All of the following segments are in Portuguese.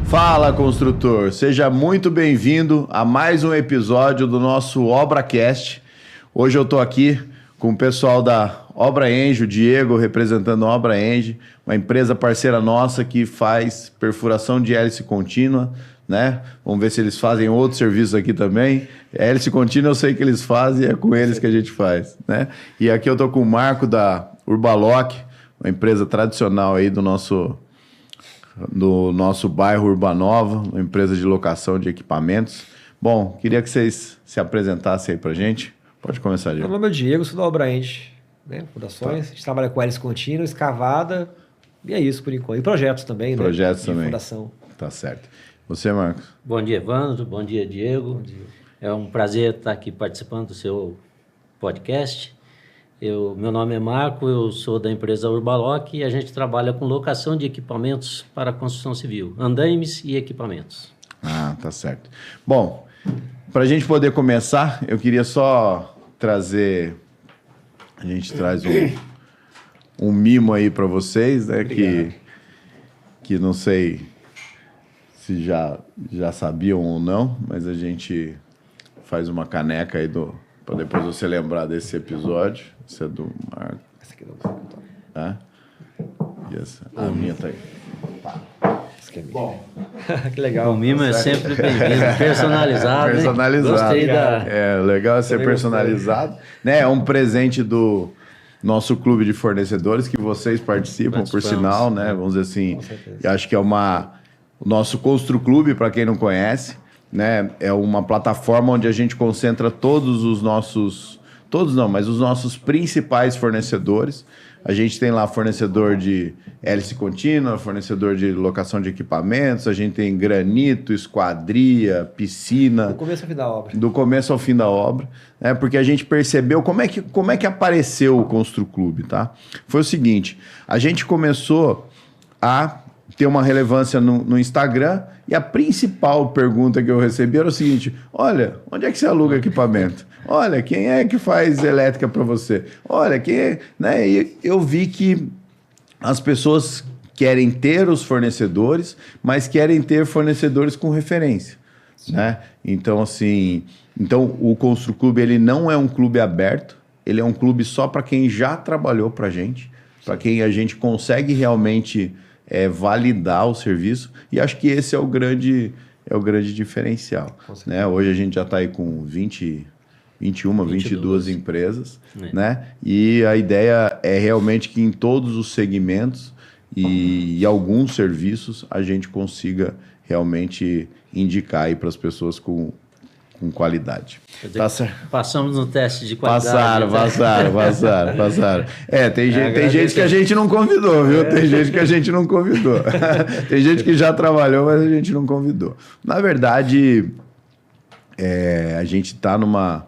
Fala, construtor! Seja muito bem-vindo a mais um episódio do nosso ObraCast. Hoje eu estou aqui com o pessoal da Obra Enge, o Diego representando a Obra Enge, uma empresa parceira nossa que faz perfuração de hélice contínua, né? Vamos ver se eles fazem outros serviços aqui também. Hélice contínua eu sei que eles fazem e é com eles que a gente faz, né? E aqui eu estou com o Marco da Urbaloc, uma empresa tradicional aí do nosso bairro Urbanova, uma empresa de locação de equipamentos. Bom, queria que vocês se apresentassem aí pra gente. Pode começar, Diego. Meu nome é Diego, sou da Obra Enge, né? Fundações. A gente trabalha com hélice contínua, escavada, e é isso por enquanto. E projetos também, né? Projetos de também. fundação. Tá certo. Você, Marcos? Bom dia, Evandro. Bom dia, Diego. Bom dia. É um prazer estar aqui participando do seu podcast. Meu nome é Marco, eu sou da empresa Urbaloc e a gente trabalha com locação de equipamentos para a construção civil, andaimes e equipamentos. Ah, tá certo. Bom, para a gente poder começar, eu queria só trazer... A gente traz um mimo aí para vocês, né? Que não sei se já sabiam ou não, mas a gente faz uma caneca aí para depois você lembrar desse episódio. Esse é do Marco. Essa aqui não É? E essa? A minha tá aí. Essa aqui é minha. Bom. Que legal. O mimo é sempre bem-vindo, personalizado. Personalizado. Gostei da... É, legal é ser personalizado. Né? É um presente do nosso clube de fornecedores que vocês participam, por sinal, né? Vamos dizer assim. E acho que é o nosso Constru Clube, para quem não conhece, né? É uma plataforma onde a gente concentra todos os nossos... Todos não, mas os nossos principais fornecedores. A gente tem lá fornecedor de hélice contínua, fornecedor de locação de equipamentos, a gente tem granito, esquadria, piscina. Do começo ao fim da obra. Do começo ao fim da obra, né? Porque a gente percebeu como é que apareceu o Constru Clube, tá? Foi o seguinte, a gente começou a ter uma relevância no Instagram e a principal pergunta que eu recebi era o seguinte: olha, onde é que você aluga equipamento? Olha, quem é que faz elétrica para você? Olha, quem é... Né? E eu vi que as pessoas querem ter os fornecedores, mas querem ter fornecedores com referência, né? Então, assim... Então, o Constru Clube, ele não é um clube aberto, ele é um clube só para quem já trabalhou para a gente, para quem a gente consegue realmente validar o serviço, e acho que esse é o grande diferencial, né? Hoje a gente já está aí com 22 empresas, né? E a ideia é realmente que em todos os segmentos e alguns serviços a gente consiga realmente indicar aí para as pessoas com qualidade. Tá certo. Passamos no teste de qualidade. Passaram. Tem gente que a gente não convidou, viu? Tem gente que a gente não convidou. Tem gente que já trabalhou, mas a gente não convidou. Na verdade, a gente está numa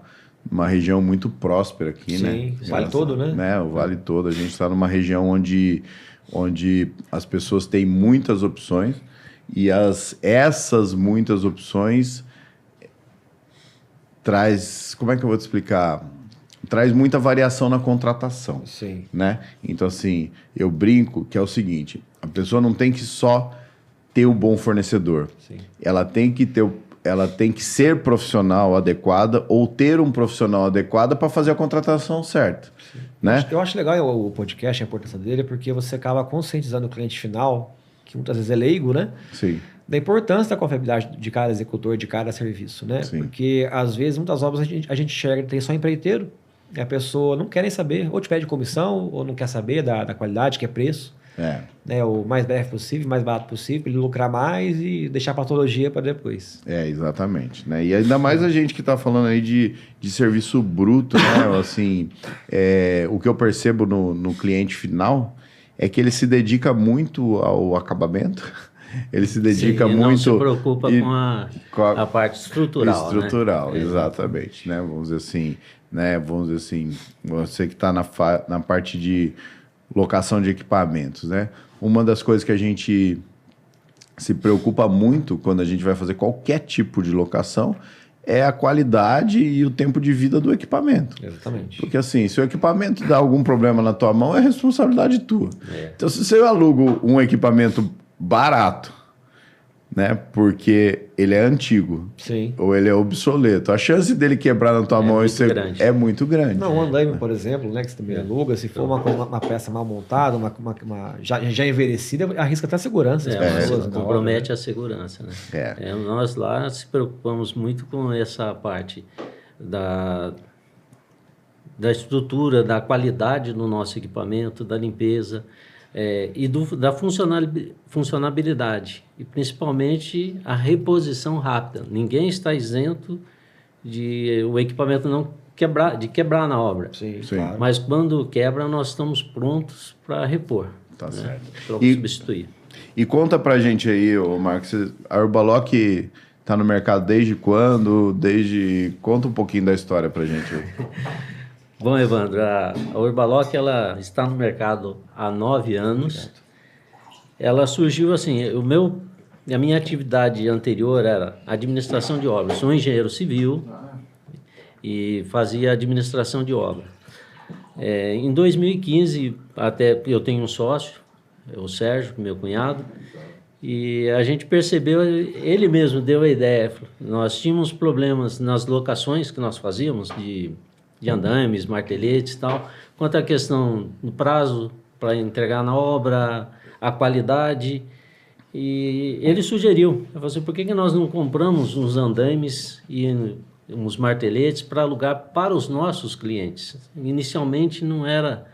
região muito próspera aqui, sim, né? O Vale todo, né? O Vale todo. A gente está numa região onde as pessoas têm muitas opções e essas muitas opções traz... Como é que eu vou te explicar? Traz muita variação na contratação. Sim. Né? Então, assim, eu brinco que é o seguinte, a pessoa não tem que só ter o bom fornecedor. Sim. Ela tem que ser profissional adequada ou ter um profissional adequado para fazer a contratação certa. Né? Eu acho legal o podcast, a importância dele, porque você acaba conscientizando o cliente final, que muitas vezes é leigo, né? Sim. Da importância da confiabilidade de cada executor, de cada serviço, né? Sim. Porque, às vezes, muitas obras a gente enxerga, tem só empreiteiro, e a pessoa não quer nem saber, ou te pede comissão, ou não quer saber da qualidade, que é preço. Né, o mais breve possível, mais barato possível, para ele lucrar mais e deixar a patologia para depois. Exatamente. Né? E ainda mais a gente que está falando aí de serviço bruto, né? Assim, o que eu percebo no cliente final é que ele se dedica muito ao acabamento, ele se dedica muito... não se preocupa com a parte estrutural. Estrutural, né? Exatamente. Né? Vamos dizer assim, você que está na parte de locação de equipamentos, né? Uma das coisas que a gente se preocupa muito quando a gente vai fazer qualquer tipo de locação é a qualidade e o tempo de vida do equipamento. Exatamente. Porque assim, se o equipamento dá algum problema na tua mão, é responsabilidade tua. Então, se eu alugo um equipamento barato né? Porque ele é antigo. Sim. Ou ele é obsoleto. A chance dele quebrar na tua mão é muito grande. Não, um andaime, por exemplo, né, que você também aluga, se for uma peça mal montada, já envelhecida, arrisca até a segurança. Compromete a segurança. Né? Nós lá se preocupamos muito com essa parte da estrutura, da qualidade do nosso equipamento, da limpeza e da funcionabilidade. E principalmente a reposição rápida. Ninguém está isento de o equipamento não quebrar na obra. Sim, claro. Mas quando quebra, nós estamos prontos para repor. Tá certo. Para substituir. E conta pra gente aí, Marcos, a Urbalock está no mercado desde quando? Conta um pouquinho da história pra gente aí. Bom, Evandro, a Urbalock ela está no mercado há 9 anos. Obrigado. Ela surgiu assim, a minha atividade anterior era administração de obras. Sou engenheiro civil e fazia administração de obra. Em 2015, até eu tenho um sócio, o Sérgio, meu cunhado, e a gente percebeu, ele mesmo deu a ideia. Nós tínhamos problemas nas locações que nós fazíamos de andaimes, marteletes e tal, quanto à questão do prazo para entregar na obra, a qualidade. E ele sugeriu, ele falou assim, por que nós não compramos uns andaimes e uns marteletes para alugar para os nossos clientes? Inicialmente não era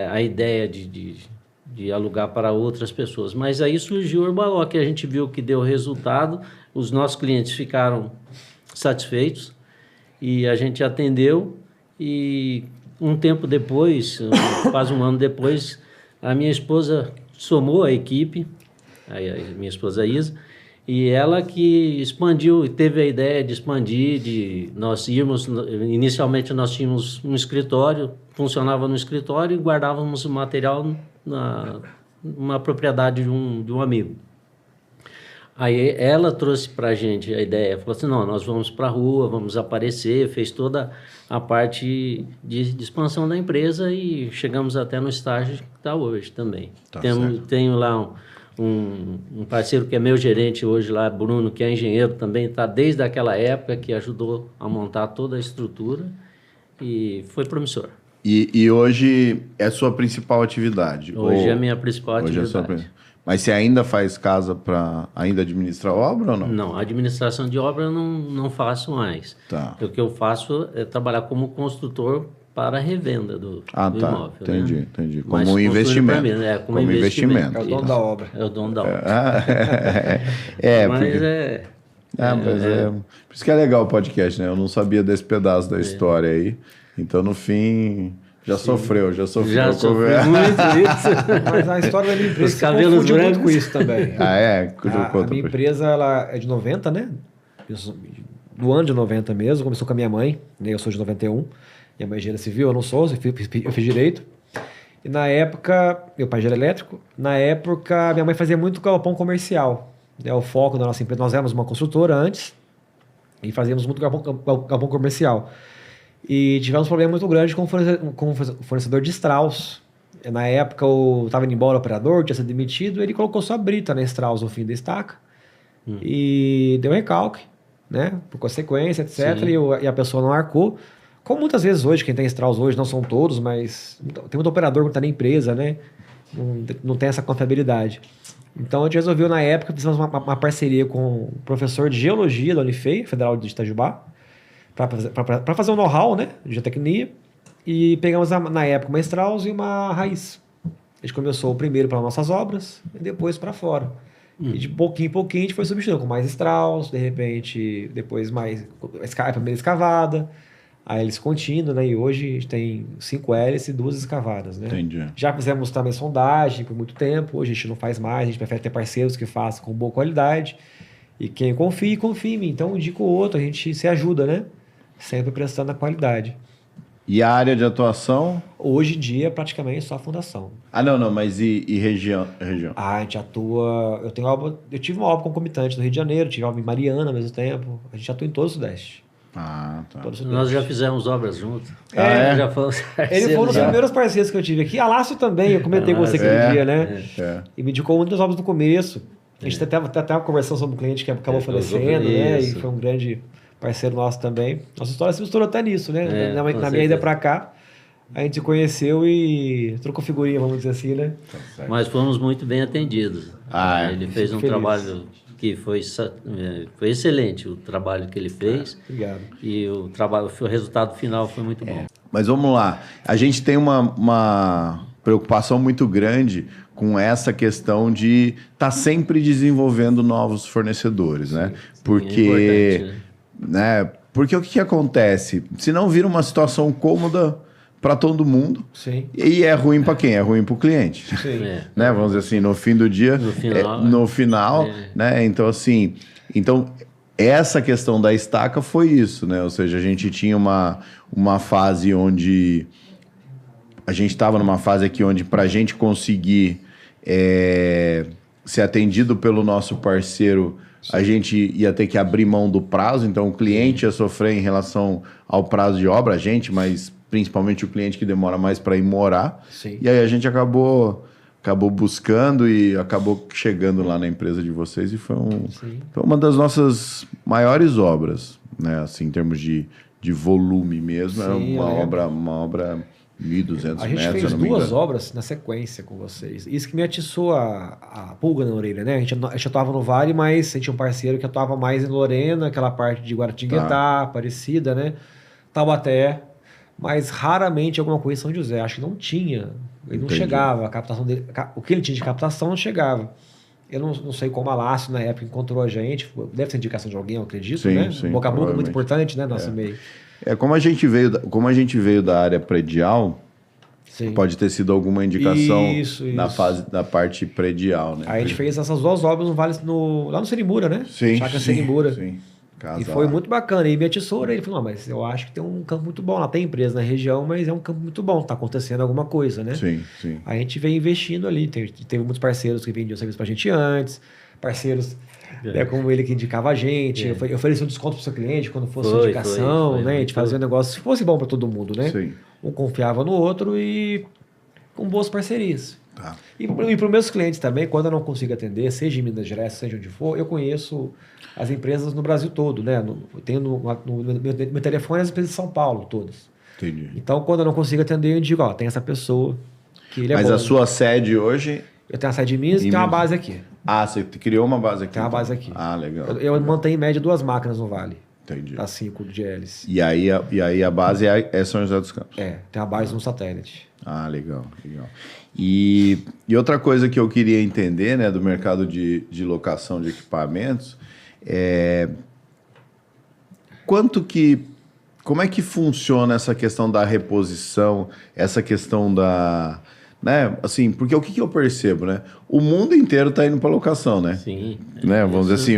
a ideia de alugar para outras pessoas, mas aí surgiu o Urbalock, a gente viu que deu resultado, os nossos clientes ficaram satisfeitos e a gente atendeu, e um tempo depois, quase um ano depois, a minha esposa somou a equipe, a minha esposa Isa, e ela que expandiu, teve a ideia de expandir, inicialmente nós tínhamos um escritório, funcionava no escritório e guardávamos o material numa propriedade de um amigo. Aí ela trouxe para a gente a ideia, falou assim, não, nós vamos para a rua, vamos aparecer, fez toda a parte de expansão da empresa e chegamos até no estágio que está hoje também. Tenho lá um parceiro que é meu gerente hoje lá, Bruno, que é engenheiro também, está desde aquela época, que ajudou a montar toda a estrutura e foi promissor. E hoje é a sua principal atividade? Hoje é a minha principal atividade. Mas você ainda faz casa para ainda administrar obra ou não? Não, administração de obra eu não faço mais. Tá. O que eu faço é trabalhar como construtor para a revenda do imóvel. Entendi. Como mas um investimento. Mim, como investimento. É o dono da obra. É o dono da obra. Por isso que é legal o podcast, né? Eu não sabia desse pedaço da história aí. Então, no fim... Já sofreu muito isso. Mas a história da minha empresa se confunde muito com isso também. A minha empresa ela é de 90, né? Do ano de 90 mesmo. Começou com a minha mãe, né? Eu sou de 91. Minha mãe é engenheira civil, eu não sou, eu fiz direito. E na época, meu pai já era elétrico. Na época, minha mãe fazia muito galpão comercial. O foco da nossa empresa, nós éramos uma construtora antes e fazíamos muito galpão comercial. E tivemos um problema muito grande com o fornecedor de Strauss. Na época, estava indo embora o operador, tinha sido demitido, ele colocou só brita na Strauss no fim da estaca e deu recalque, né? Por consequência, etc. E a pessoa não arcou. Como muitas vezes hoje, quem tem Strauss hoje, não são todos, mas tem muito operador que está na empresa, né? Não tem essa confiabilidade. Então, a gente resolveu, na época, fizemos uma parceria com o professor de Geologia da Unifei, Federal de Itajubá, para fazer um know-how, né, de geotecnia, e pegamos na época uma Strauss e uma Raiz. A gente começou primeiro para nossas obras e depois para fora. E de pouquinho em pouquinho a gente foi substituindo com mais Strauss, de repente depois mais a primeira escavada, a hélice contínua, né, e hoje a gente tem 5 hélices e 2 escavadas, né. Entendi. Já fizemos também sondagem por muito tempo, hoje a gente não faz mais, a gente prefere ter parceiros que façam com boa qualidade, e quem confia em mim, então indica o outro, a gente se ajuda, né. Sempre prestando a qualidade. E a área de atuação? Hoje em dia, praticamente só a fundação. Não, mas e região? A gente atua... Eu tive uma obra concomitante no Rio de Janeiro, tive obra em Mariana ao mesmo tempo. A gente atua em todo o Sudeste. Tá. Nós já fizemos obras juntos. Já fomos parceiros. Ele foi um dos primeiros parceiros que eu tive aqui. A Lácio também, eu comentei com você aquele dia, né? E me indicou muitas obras no começo. A gente até uma conversão sobre um cliente que acabou falecendo, né? E foi um grande parceiro nosso também. Nossa história se misturou até nisso, né? Na minha ida para cá, a gente se conheceu e trocou figurinha, vamos dizer assim, né? Mas fomos muito bem atendidos. Ele fez um trabalho que foi excelente, o trabalho que ele fez. Obrigado. E o resultado final foi muito bom. Mas vamos lá. A gente tem uma preocupação muito grande com essa questão de estar sempre desenvolvendo novos fornecedores, né? Porque, né? Porque o que acontece? Se não vira uma situação cômoda para todo mundo. Sim. E é ruim para quem? É ruim para o cliente. Sim. Né? Vamos dizer assim, no fim do dia, no final, né? Então, assim, essa questão da estaca foi isso, né? Ou seja, a gente tinha uma fase onde a gente estava numa fase aqui onde para a gente conseguir ser atendido pelo nosso parceiro, a gente ia ter que abrir mão do prazo, então o cliente ia sofrer em relação ao prazo de obra, mas principalmente o cliente que demora mais para ir morar. Sim. E aí a gente acabou buscando e acabou chegando lá na empresa de vocês e foi uma das nossas maiores obras, né? Assim, em termos de volume mesmo. Sim, era uma obra 1.200 metros. A gente fez 2 obras na sequência com vocês. Isso que me atiçou a pulga na orelha, né? A gente atuava no Vale, mas a gente tinha um parceiro que atuava mais em Lorena, aquela parte de Guaratinguetá, Aparecida, né? Taubaté. Mas raramente alguma coisa em São José. Acho que não tinha. Ele não chegava. A captação dele, o que ele tinha de captação não chegava. Eu não sei como a Lácio, na época, encontrou a gente. Deve ser indicação de alguém, eu acredito, sim, né? Sim, boca a boca é muito importante, né? Nosso meio. Como a gente veio da área predial, pode ter sido alguma indicação na parte predial, né? Aí a gente fez essas 2 obras no Vale, lá no Serimbura, né? Sim. Chácara Serimbura. Sim. E foi muito bacana. E minha tesoura, ele falou, mas eu acho que tem um campo muito bom. Lá tem empresa na região, mas é um campo muito bom. Tá acontecendo alguma coisa, né? Sim. A gente vem investindo ali. Teve muitos parceiros que vendiam serviço pra gente antes. Parceiros como ele que indicava a gente. Eu ofereci um desconto pro seu cliente quando fosse indicação, né? A gente fazia um negócio que fosse bom para todo mundo, né? Sim. Um confiava no outro e com boas parcerias. Tá. E para os meus clientes também, quando eu não consigo atender, seja em Minas Gerais, seja onde for, eu conheço as empresas no Brasil todo, né? Tenho no meu telefone as empresas de São Paulo, todas. Entendi. Então, quando eu não consigo atender, eu digo, tem essa pessoa que ele é Mas bom. a sua sede hoje... Eu tenho a sede em Minas e tenho uma base aqui. Você criou uma base aqui? Tem uma base aqui. Legal. Eu mantenho em média 2 máquinas no Vale. Entendi. As 5 de hélice. E aí a base é São José dos Campos? Tem a base no satélite. Legal. E outra coisa que eu queria entender, né, do mercado de locação de equipamentos como é que funciona essa questão da reposição, essa questão da... Né? Assim, porque o que eu percebo, né? O mundo inteiro está indo para locação, né? Sim. Né? Vamos dizer assim,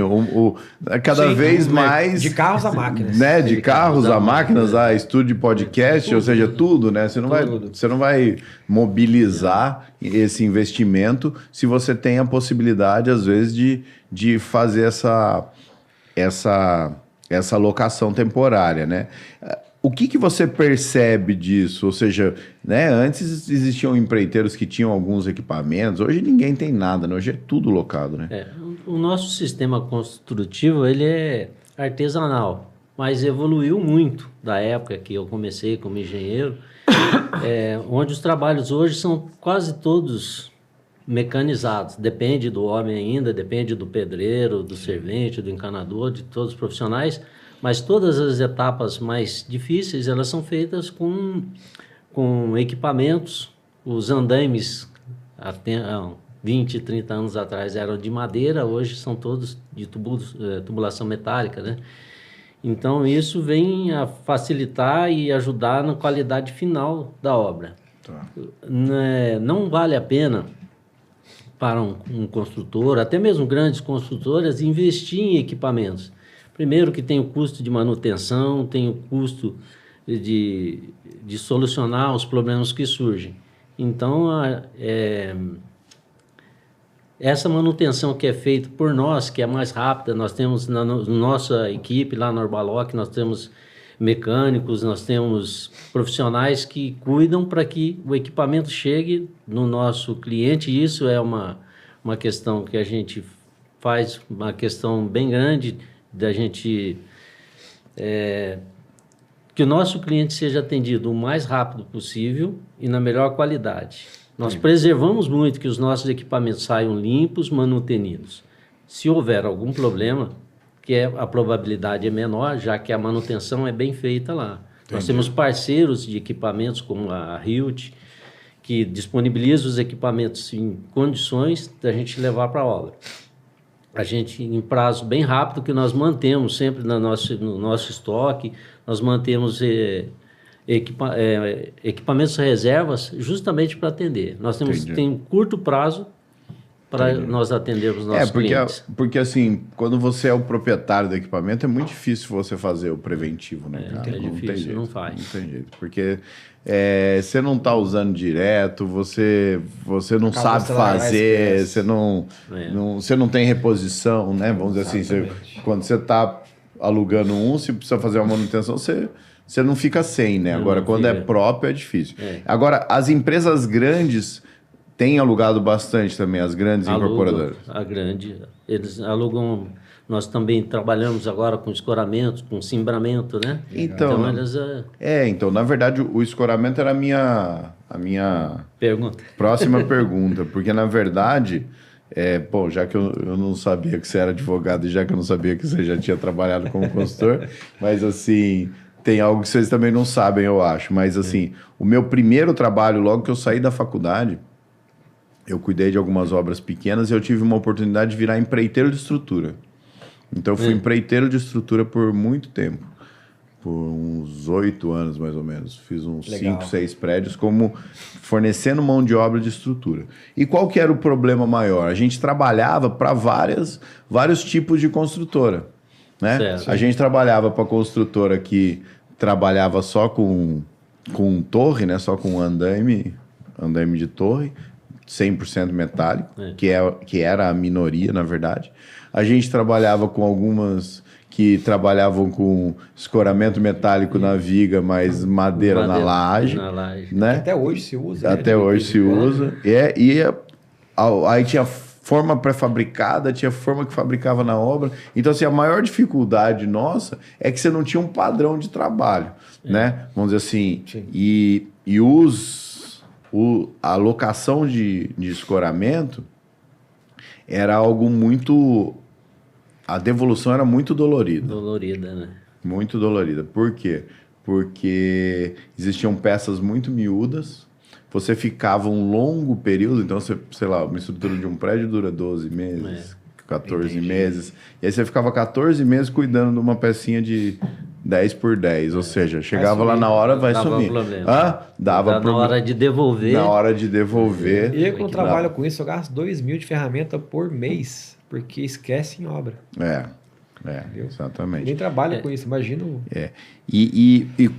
cada vez mais... De carros a máquinas. Né? De carros a máquinas, a estúdio de podcast, ou seja, tudo, né? Você não vai mobilizar esse investimento se você tem a possibilidade, às vezes, de fazer essa locação temporária, né? O que você percebe disso? Ou seja, né, antes existiam empreiteiros que tinham alguns equipamentos, hoje ninguém tem nada, né? Hoje é tudo locado, né? O nosso sistema construtivo, ele é artesanal, mas evoluiu muito da época que eu comecei como engenheiro, onde os trabalhos hoje são quase todos mecanizados. Depende do homem ainda, depende do pedreiro, do servente, do encanador, de todos os profissionais, mas todas as etapas mais difíceis, elas são feitas com equipamentos. Os andaimes, há 20, 30 anos atrás, eram de madeira, hoje são todos de tubulação metálica, né? Então, isso vem a facilitar e ajudar na qualidade final da obra. Tá. Não vale a pena para um construtor, até mesmo grandes construtoras, investir em equipamentos. Primeiro que tem o custo de manutenção, tem o custo de solucionar os problemas que surgem. Então, essa manutenção que é feita por nós, que é mais rápida, nós temos na nossa equipe, lá no Urbaloc, nós temos mecânicos, nós temos profissionais que cuidam para que o equipamento chegue no nosso cliente, e isso é uma questão que a gente faz uma questão bem grande da gente que o nosso cliente seja atendido o mais rápido possível e na melhor qualidade. Nós preservamos muito que os nossos equipamentos saiam limpos, manutenidos. Se houver algum problema, a probabilidade é menor, já que a manutenção é bem feita lá. Entendi. Nós temos parceiros de equipamentos como a Hilt, que disponibiliza os equipamentos em condições da gente levar para a obra. A gente, em prazo bem rápido, que nós mantemos sempre no nosso estoque, nós mantemos equipamentos reservas justamente para atender. Nós tem um curto prazo para nós atendermos os nossos clientes. Porque assim, quando você é o proprietário do equipamento, é muito difícil você fazer o preventivo, né? Difícil, não faz. Não tem jeito, porque você não está usando direto, você não sabe fazer, você não tem reposição, né? Vamos dizer assim, quando você está alugando se precisa fazer uma manutenção, você não fica sem, né? Agora, quando é próprio, é difícil. Agora, as empresas grandes têm alugado bastante também, as grandes incorporadoras. A grande, eles alugam. Nós também trabalhamos agora com escoramento, com cimbramento, né? Então eles, então, na verdade, o escoramento era a minha próxima pergunta, porque, na verdade, já que eu não sabia que você era advogado e já que eu não sabia que você já tinha trabalhado como consultor, mas, assim, tem algo que vocês também não sabem, eu acho, mas, assim, o meu primeiro trabalho, logo que eu saí da faculdade, eu cuidei de algumas obras pequenas e eu tive uma oportunidade de virar empreiteiro de estrutura. Então, eu fui empreiteiro de estrutura por muito tempo. Por uns 8 anos, mais ou menos. Fiz uns 5, 6 prédios como fornecendo mão de obra de estrutura. E qual que era o problema maior? A gente trabalhava para vários tipos de construtora. Né? A gente trabalhava para construtora que trabalhava só com torre, né? Só com andaime de torre, 100% metálico, que era a minoria, na verdade. A gente trabalhava com algumas que trabalhavam com escoramento metálico na viga, mas madeira na laje. Né? Até hoje se usa. Até hoje se usa. Aí tinha forma pré-fabricada, tinha forma que fabricava na obra. Então, assim, a maior dificuldade nossa é que você não tinha um padrão de trabalho. Né? Vamos dizer assim. Sim. E a locação de escoramento era algo muito... A devolução era muito dolorida. Dolorida, né? Muito dolorida. Por quê? Porque existiam peças muito miúdas, você ficava um longo período, então, sei lá, uma estrutura de um prédio dura 12 meses, 14 meses, e aí você ficava 14 meses cuidando de uma pecinha de 10 por 10, ou seja, chegava lá na hora, vai sumir. Dava na hora de devolver. Na hora de devolver. E eu, quando trabalho com isso, eu gasto 2.000 de ferramenta por mês, porque esquece em obra. Exatamente. Nem trabalha com isso, imagino. E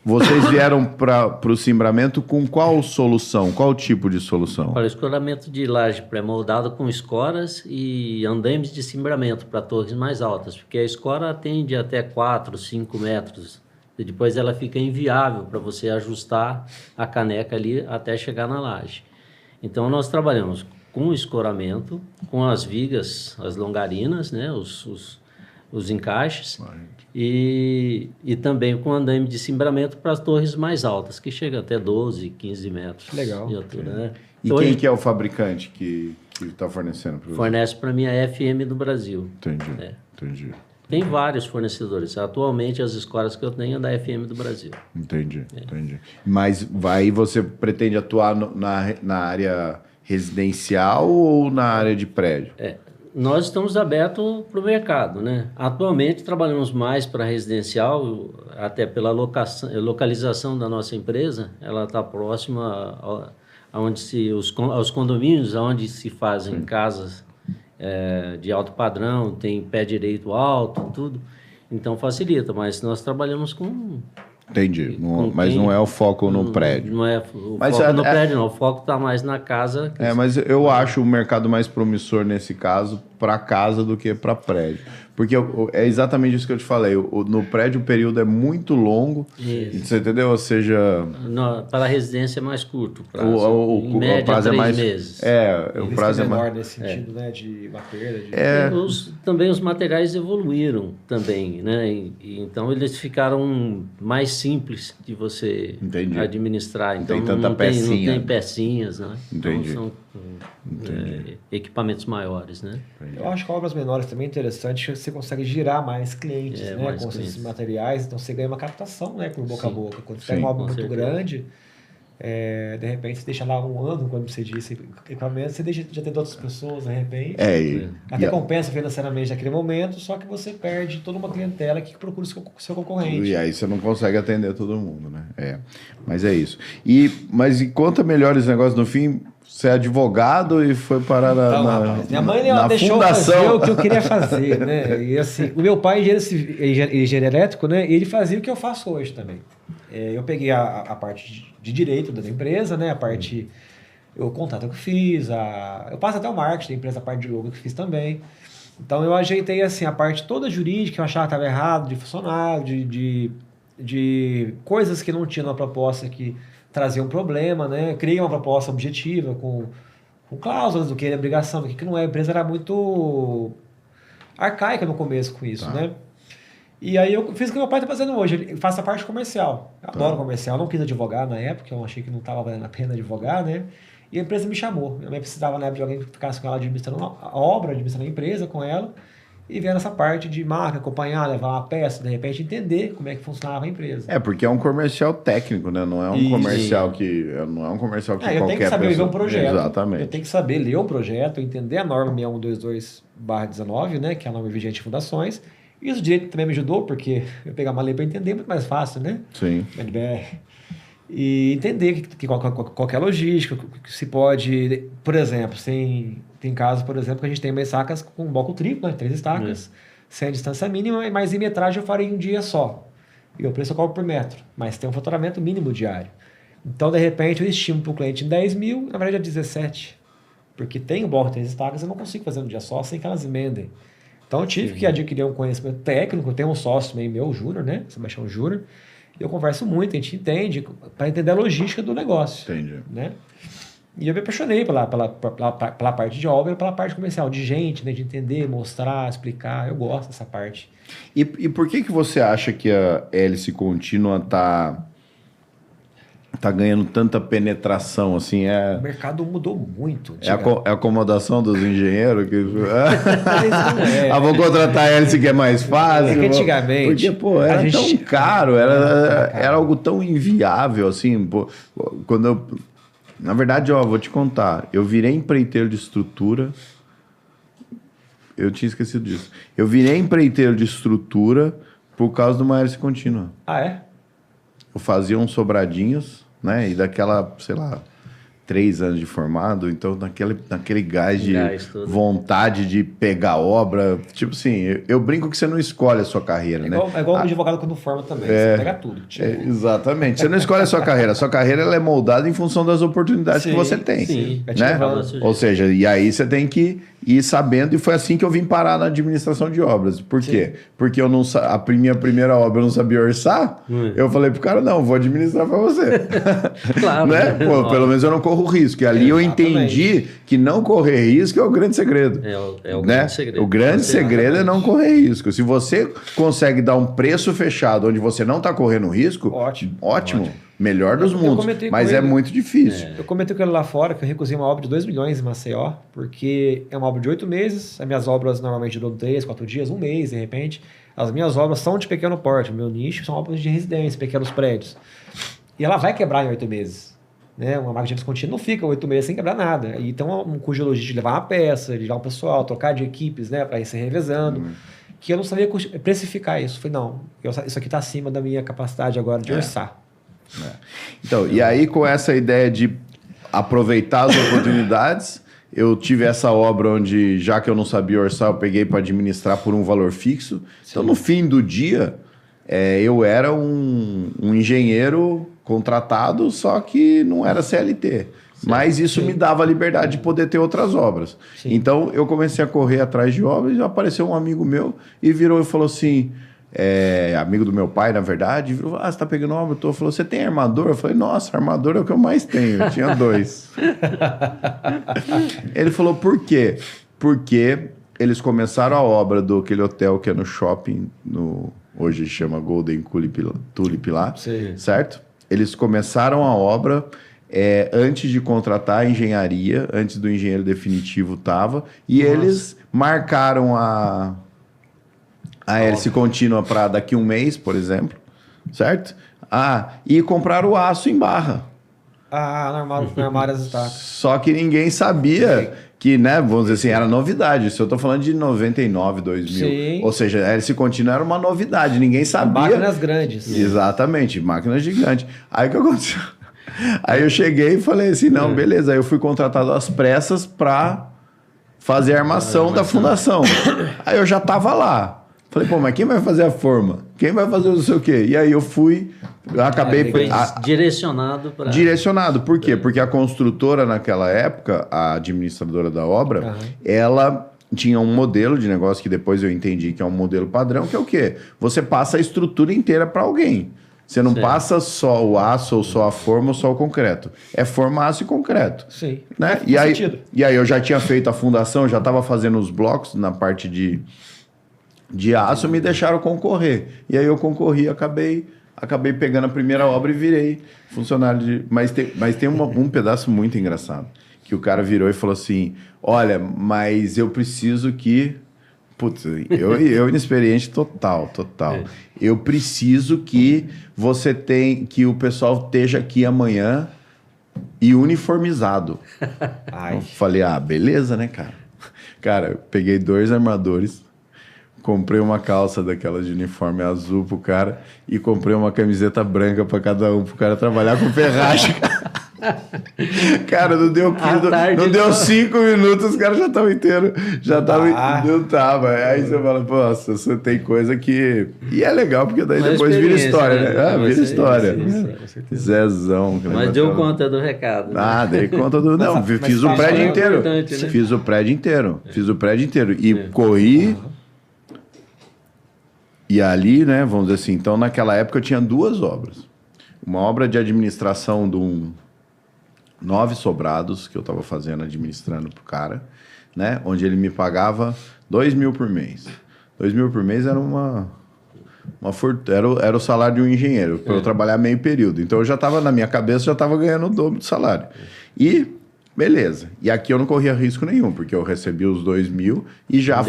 vocês vieram para o cimbramento com qual solução? Qual tipo de solução? Para o escoramento de laje pré-moldado com escoras e andaimes de cimbramento para torres mais altas, porque a escora atende até 4, 5 metros. E depois ela fica inviável para você ajustar a caneca ali até chegar na laje. Então, nós trabalhamos com o escoramento, com as vigas, as longarinas, né, os encaixes, e também com andaime de cimbramento para as torres mais altas, que chega até 12, 15 metros de altura. Né? E quem que é o fabricante que está fornecendo para você? Fornece para mim a FM do Brasil. Entendi. Tem vários fornecedores. Atualmente, as escolas que eu tenho é da FM do Brasil. Entendi. Mas aí você pretende atuar na área residencial ou na área de prédio? Nós estamos abertos para o mercado, né? Atualmente trabalhamos mais para residencial, até pela localização da nossa empresa. Ela está próxima aos condomínios, onde se fazem casas de alto padrão, tem pé direito alto, tudo. Então facilita, mas nós trabalhamos com... Entendi, mas não é o foco no prédio. Não é o foco no prédio, não. O foco está mais na casa. Mas eu acho o mercado mais promissor nesse caso para casa do que para prédio. Porque é exatamente isso que eu te falei. No prédio o período é muito longo. Isso. Você entendeu? Ou seja... Para a residência é mais curto. O média, prazo 3 é mais... meses. O prazo é menor nesse sentido, né? De uma perda. Também os materiais evoluíram também, né? Então eles ficaram mais simples de você administrar. Então não tem pecinhas, né? Entendi. Então são equipamentos maiores, né? Eu acho que obras menores também é interessante, que você consegue girar mais clientes, né? Mais com clientes. esses materiais, então você ganha uma captação, né? Por boca a boca. Quando você pega uma obra muito grande, de repente você deixa lá um ano, quando você diz equipamento, você deixa de atender outras pessoas, de repente. Até compensa financeiramente naquele momento, só que você perde toda uma clientela que procura o seu concorrente. E aí você não consegue atender todo mundo, né? Mas é isso. Mas conta melhor esse negócio no fim. Você é advogado e foi parar minha mãe deixou fundação. Fazer o que eu queria fazer, né? E assim, o meu pai é engenheiro elétrico, né? E ele fazia o que eu faço hoje também. Eu peguei a parte de direito da empresa, né? A parte... O contrato que eu fiz, eu passo até o marketing da empresa, a parte de logo que eu fiz também. Então eu ajeitei assim, a parte toda jurídica que eu achava que estava errado, de funcionário, de coisas que não tinha na proposta que traziam um problema, né? Criei uma proposta objetiva com cláusulas do que é obrigação, do que não é. A empresa era muito arcaica no começo com isso, né? E aí eu fiz o que meu pai está fazendo hoje, ele faz a parte comercial. Eu adoro comercial, não quis advogar na época, eu achei que não estava valendo a pena advogar, né? E a empresa me chamou. Minha mãe precisava na época de alguém que ficasse com ela administrando a obra, administrando a empresa com ela, e vendo essa parte de marca, acompanhar, levar uma peça, de repente entender como é que funcionava a empresa. Porque é um comercial técnico, né? Não é um comercial que não é um comercial que qualquer pessoa... Eu tenho que saber ler um projeto. Exatamente. Eu tenho que saber ler um projeto, entender a norma 6122/19, né? Que é a norma vigente de fundações. E o direito também me ajudou, porque eu pegar uma lei para entender é muito mais fácil, né? Sim. E entender qual é a logística, que se pode... Por exemplo, tem casos, por exemplo, que a gente tem mais estacas com bloco triplo, né? 3 estacas, sem a distância mínima, mas em metragem eu farei em um dia só. E o preço eu cobro por metro, mas tem um faturamento mínimo diário. Então, de repente, eu estimo para o cliente em 10 mil, na verdade é 17. Porque tem o bloco de 3 estacas, eu não consigo fazer no dia só, sem que elas emendem. Então, eu tive que adquirir um conhecimento técnico. Tem um sócio meio meu, Júnior, né? Sebastião Júnior. E eu converso muito, a gente entende, para entender a logística do negócio. Entendi. Né? E eu me apaixonei pela parte de obra e pela parte comercial, de gente, né? De entender, mostrar, explicar. Eu gosto dessa parte. E por que você acha que a hélice contínua tá ganhando tanta penetração, assim? O mercado mudou muito. É a acomodação dos engenheiros? Vou contratar a hélice que é mais fácil. Que antigamente... Porque, era tão caro, era algo tão inviável, assim. Na verdade, vou te contar. Eu virei empreiteiro de estrutura. Eu tinha esquecido disso. Eu virei empreiteiro de estrutura por causa de uma hélice contínua. Ah, é? Eu fazia uns sobradinhos, né? E daquela, sei lá, 3 anos de formado, então naquele gás de vontade de pegar obra. Tipo assim, eu brinco que você não escolhe a sua carreira, né? É igual o advogado quando forma também, você pega tudo. Exatamente. Você não escolhe a sua carreira. A sua carreira ela é moldada em função das oportunidades que você tem. Sim. Né? Ou seja, e aí você tem que ir sabendo, e foi assim que eu vim parar na administração de obras. Por quê? Porque a minha primeira obra eu não sabia orçar, eu falei pro cara, não, vou administrar para você. Claro. Né? Pelo menos eu não corro risco. E ali eu entendi que não correr risco é o grande segredo. É o grande segredo. O grande segredo é não correr risco. Se você consegue dar um preço fechado onde você não está correndo risco, ótimo. Melhor dos mundos, mas é muito difícil. Eu comentei com ele lá fora que eu recusei uma obra de 2 milhões em Maceió, porque é uma obra de 8 meses, as minhas obras normalmente duram 3, 4 dias, 1 mês, de repente. As minhas obras são de pequeno porte, o meu nicho são obras de residência, pequenos prédios. E ela vai quebrar em 8 meses. Né? Uma máquina de contínua não fica 8 meses sem quebrar nada. E então, um custo de logística de levar uma peça, de levar um pessoal, trocar de equipes, né, para ir se revezando. Que eu não sabia precificar isso. Falei, não, isso aqui está acima da minha capacidade agora de orçar. Então, e aí com essa ideia de aproveitar as oportunidades, eu tive essa obra onde, já que eu não sabia orçar, eu peguei para administrar por um valor fixo. Então, no fim do dia, eu era um engenheiro contratado, só que não era CLT. Mas isso me dava a liberdade de poder ter outras obras. Sim. Então, eu comecei a correr atrás de obras e apareceu um amigo meu e virou e falou assim... amigo do meu pai, na verdade, virou, você tá pegando obra? Falou, você tem armador? Eu falei, nossa, armador é o que eu mais tenho. Eu tinha 2. Ele falou, por quê? Porque eles começaram a obra daquele hotel que é no shopping, hoje chama Golden Tulip lá, certo? Eles começaram a obra antes de contratar a engenharia, antes do engenheiro definitivo tava, e eles marcaram a hélice contínua para daqui um mês, por exemplo, certo? E compraram o aço em barra. Normal as estacas. Só que ninguém sabia que, né, vamos dizer assim, era novidade. Se eu tô falando de 99, 2000. Sim. Ou seja, a hélice contínua era uma novidade, ninguém sabia. Máquinas grandes. Exatamente, máquinas gigantes. Aí o que aconteceu? Aí eu cheguei e falei assim, não, beleza. Aí eu fui contratado às pressas para fazer a armação da fundação. Aí eu já tava lá. Falei, mas quem vai fazer a forma? Quem vai fazer não sei o quê? E aí eu fui, acabei... direcionado para... Direcionado, por quê? Porque a construtora naquela época, a administradora da obra, ela tinha um modelo de negócio que depois eu entendi que é um modelo padrão, que é o quê? Você passa a estrutura inteira para alguém. Você não passa só o aço, ou só a forma, ou só o concreto. É forma, aço e concreto. Sim. Né? E aí eu já tinha feito a fundação, já estava fazendo os blocos na parte de aço, me deixaram concorrer. E aí eu concorri, acabei pegando a primeira obra e virei funcionário de... Mas tem um pedaço muito engraçado, que o cara virou e falou assim, olha, mas eu preciso que... Putz, eu inexperiente total. Eu preciso que que o pessoal esteja aqui amanhã e uniformizado. Eu falei, beleza, né, cara? Cara, eu peguei 2 armadores, comprei uma calça daquelas de uniforme azul pro cara e comprei uma camiseta branca para cada um, pro cara trabalhar com ferragem. Cara, não deu 5 minutos, os caras já estavam inteiros. Não tava. Aí você fala, nossa, você tem coisa que... E é legal, porque daí depois vira história, né? Vira história. Zezão. Mas deu conta do recado. Né? Dei conta do... Não, fiz o prédio inteiro. Né? Fiz o prédio inteiro. E corri... E ali, né, vamos dizer assim, então naquela época eu tinha 2 obras. Uma obra de administração de 9 sobrados que eu estava administrando pro cara, né, onde ele me pagava 2 mil por mês. 2 mil por mês era era o salário de um engenheiro, para eu trabalhar meio período. Então eu já estava, na minha cabeça, já estava ganhando o dobro do salário. E... beleza. E aqui eu não corria risco nenhum, porque eu recebia os 2 mil e já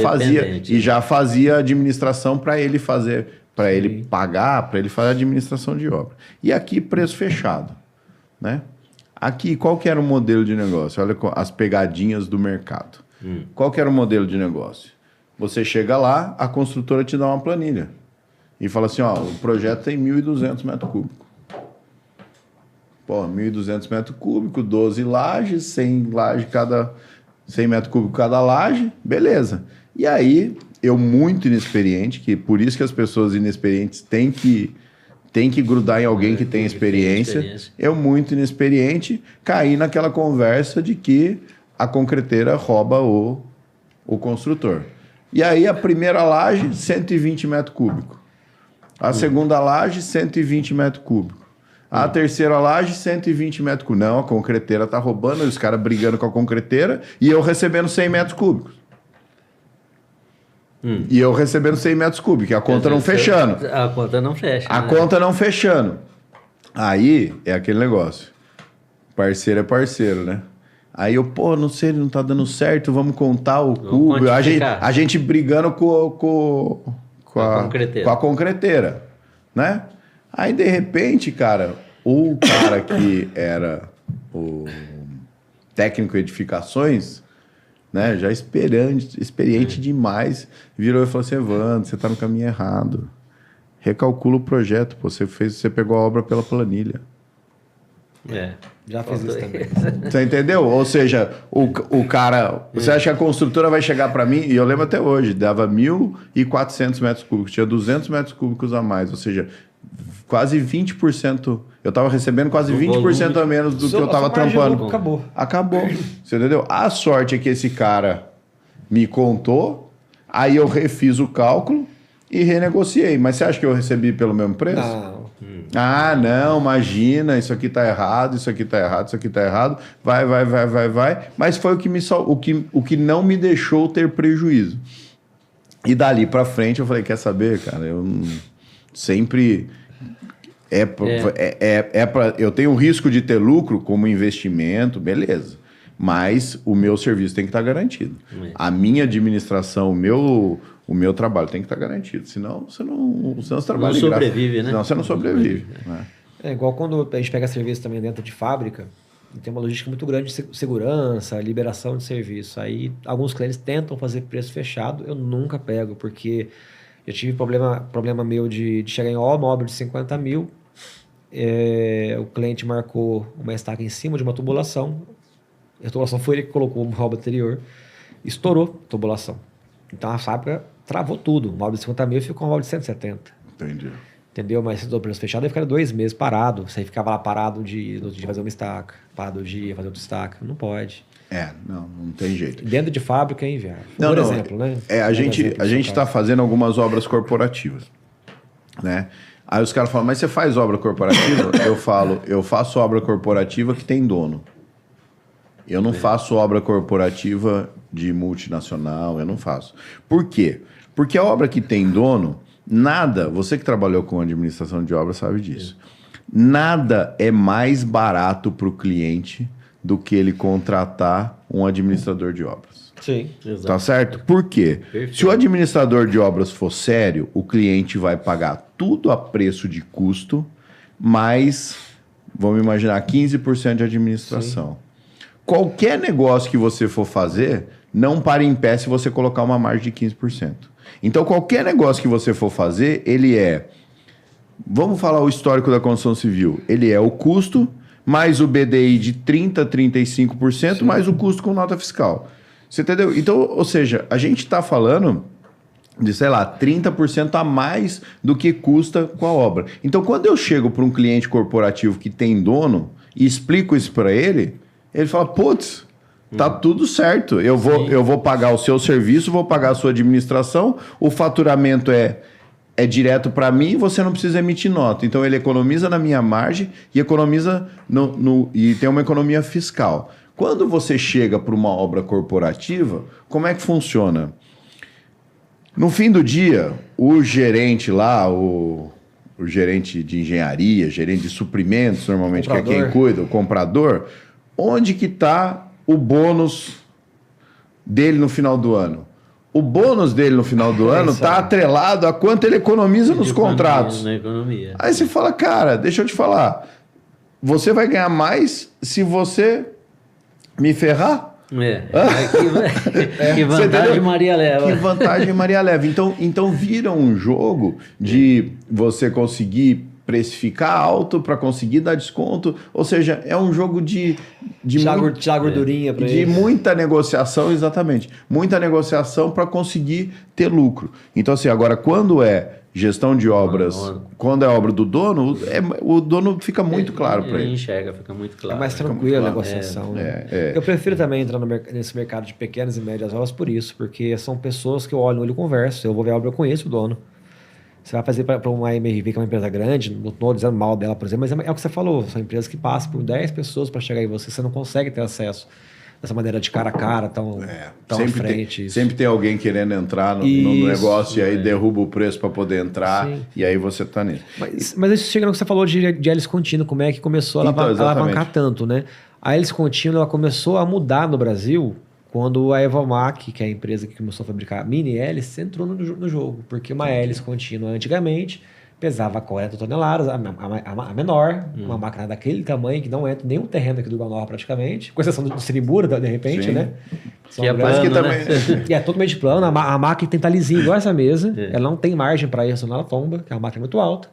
fazia a administração para ele fazer, para ele pagar, para ele fazer a administração de obra. E aqui, preço fechado, né? Aqui, qual que era o modelo de negócio? Olha as pegadinhas do mercado. Qual que era o modelo de negócio? Você chega lá, a construtora te dá uma planilha e fala assim, o projeto tem 1.200 metros cúbicos. 1.200 metros cúbicos, 12 lajes, 100 metros cúbicos cada laje, beleza. E aí, eu muito inexperiente, que por isso que as pessoas inexperientes têm que grudar em alguém que tem experiência. Eu muito inexperiente, caí naquela conversa de que a concreteira rouba o construtor. E aí, a primeira laje, 120 metros cúbicos. A segunda laje, 120 metros cúbicos. A terceira laje, 120 metros cúbicos. Não, a concreteira tá roubando, os caras brigando com a concreteira e eu recebendo 100 metros cúbicos. E eu recebendo 100 metros cúbicos, a conta não fechando. A conta não fecha. A conta não fechando. Aí é aquele negócio. Parceiro é parceiro, né? Aí eu, não sei, não tá dando certo, vamos contar o cubo. A gente brigando com a concreteira, né? Aí, de repente, cara, o cara que era o técnico de edificações, né, já experiente demais, virou e falou assim, Evandro, você tá no caminho errado. Recalcula o projeto, você pegou a obra pela planilha. Já fiz isso também. Você entendeu? Ou seja, o cara... Você acha que a construtora vai chegar para mim? E eu lembro até hoje, dava 1.400 metros cúbicos, tinha 200 metros cúbicos a mais. Ou seja, quase 20%. Eu estava recebendo quase 20% a menos do que eu estava trampando. Acabou. Você entendeu? A sorte é que esse cara me contou, aí eu refiz o cálculo e renegociei. Mas você acha que eu recebi pelo mesmo preço? Não. Ah, não, imagina, isso aqui tá errado, isso aqui tá errado, isso aqui tá errado. Vai. Mas foi o que não me deixou ter prejuízo. E dali pra frente eu falei, quer saber, cara, eu sempre... Eu tenho o risco de ter lucro como investimento, beleza. Mas o meu serviço tem que estar garantido. A minha administração, o meu trabalho tem que estar garantido. Senão você trabalha não sobrevive, né? Senão você não sobrevive. Né? É igual quando a gente pega serviço também dentro de fábrica, e tem uma logística muito grande de segurança, liberação de serviço. Aí alguns clientes tentam fazer preço fechado, eu nunca pego, porque eu tive problema meu de chegar em uma obra de 50 mil, o cliente marcou uma estaca em cima de uma tubulação, a tubulação foi ele que colocou uma obra anterior, estourou a tubulação. Então a fábrica travou tudo, uma obra de 50 mil ficou uma obra de 170. Entendi. Entendeu? Mas se o preço fechado, aí ficaria 2 meses parado. Você ficava lá parado de fazer uma estaca, parado de fazer outra estaca. Não pode. Não tem jeito. Dentro de fábrica é inviável. Por exemplo, né? A gente está fazendo algumas obras corporativas, né? Aí os caras falam, mas você faz obra corporativa? Eu faço obra corporativa que tem dono. Eu não faço obra corporativa de multinacional, eu não faço. Por quê? Porque a obra que tem dono... você que trabalhou com administração de obras sabe disso. Nada é mais barato para o cliente do que ele contratar um administrador de obras. Sim, exato. Tá certo? Por quê? Perfeito. Se o administrador de obras for sério, o cliente vai pagar tudo a preço de custo, mais, vamos imaginar, 15% de administração. Sim. Qualquer negócio que você for fazer, não para em pé se você colocar uma margem de 15%. Então, qualquer negócio que você for fazer, ele é... Vamos falar o histórico da construção civil. Ele é o custo, mais o BDI de 30%, 35%, Sim. mais o custo com nota fiscal. Você entendeu? Então, ou seja, a gente está falando de, 30% a mais do que custa com a obra. Então, quando eu chego para um cliente corporativo que tem dono e explico isso para ele fala, putz... Tá tudo certo. Eu vou pagar o seu serviço, vou pagar a sua administração, o faturamento é direto para mim e você não precisa emitir nota. Então ele economiza na minha margem e economiza e tem uma economia fiscal. Quando você chega para uma obra corporativa, como é que funciona? No fim do dia, o gerente lá, o gerente de engenharia, gerente de suprimentos, normalmente que é quem cuida, o comprador, onde que está o bônus dele no final do ano? O bônus dele no final do ano está atrelado a quanto ele economiza nos contratos. Na economia. Aí você fala, cara, deixa eu te falar, você vai ganhar mais se você me ferrar? Que vantagem Maria leva. Que vantagem Maria leva. Então vira um jogo de você conseguir precificar alto para conseguir dar desconto, ou seja, é um jogo de gordurinha para de muita negociação, exatamente, muita negociação para conseguir ter lucro. Então assim, agora quando é gestão de obras, quando é obra do dono, o dono fica muito claro para ele. Enxerga, fica muito claro. É mais tranquila a negociação. Eu prefiro também entrar nesse mercado de pequenas e médias obras por isso, porque são pessoas que eu olho no olho e converso. Eu vou ver a obra, eu conheço o dono. Você vai fazer para uma MRV, que é uma empresa grande, não estou dizendo mal dela, por exemplo, mas é o que você falou, são empresas que passam por 10 pessoas para chegar em você não consegue ter acesso dessa maneira de cara a cara, tão à frente. Sempre tem alguém querendo entrar no negócio e aí derruba o preço para poder entrar. Sim. E aí você está nisso. Mas isso chega no que você falou de hélice contínua, como é que começou a alavancar tanto, né? A hélice contínua ela começou a mudar no Brasil quando a Evamac, que é a empresa que começou a fabricar mini hélice, entrou no jogo. Porque uma hélice contínua antigamente pesava 40 toneladas, a menor, uma máquina daquele tamanho que não entra em nenhum terreno aqui do Iguanor praticamente, com exceção do Sirimbura, de repente, Sim. né? Que é plano, também... E é totalmente plano, a máquina tem que estar lisinha igual essa mesa, ela não tem margem para isso, senão ela tomba, que é uma máquina muito alta.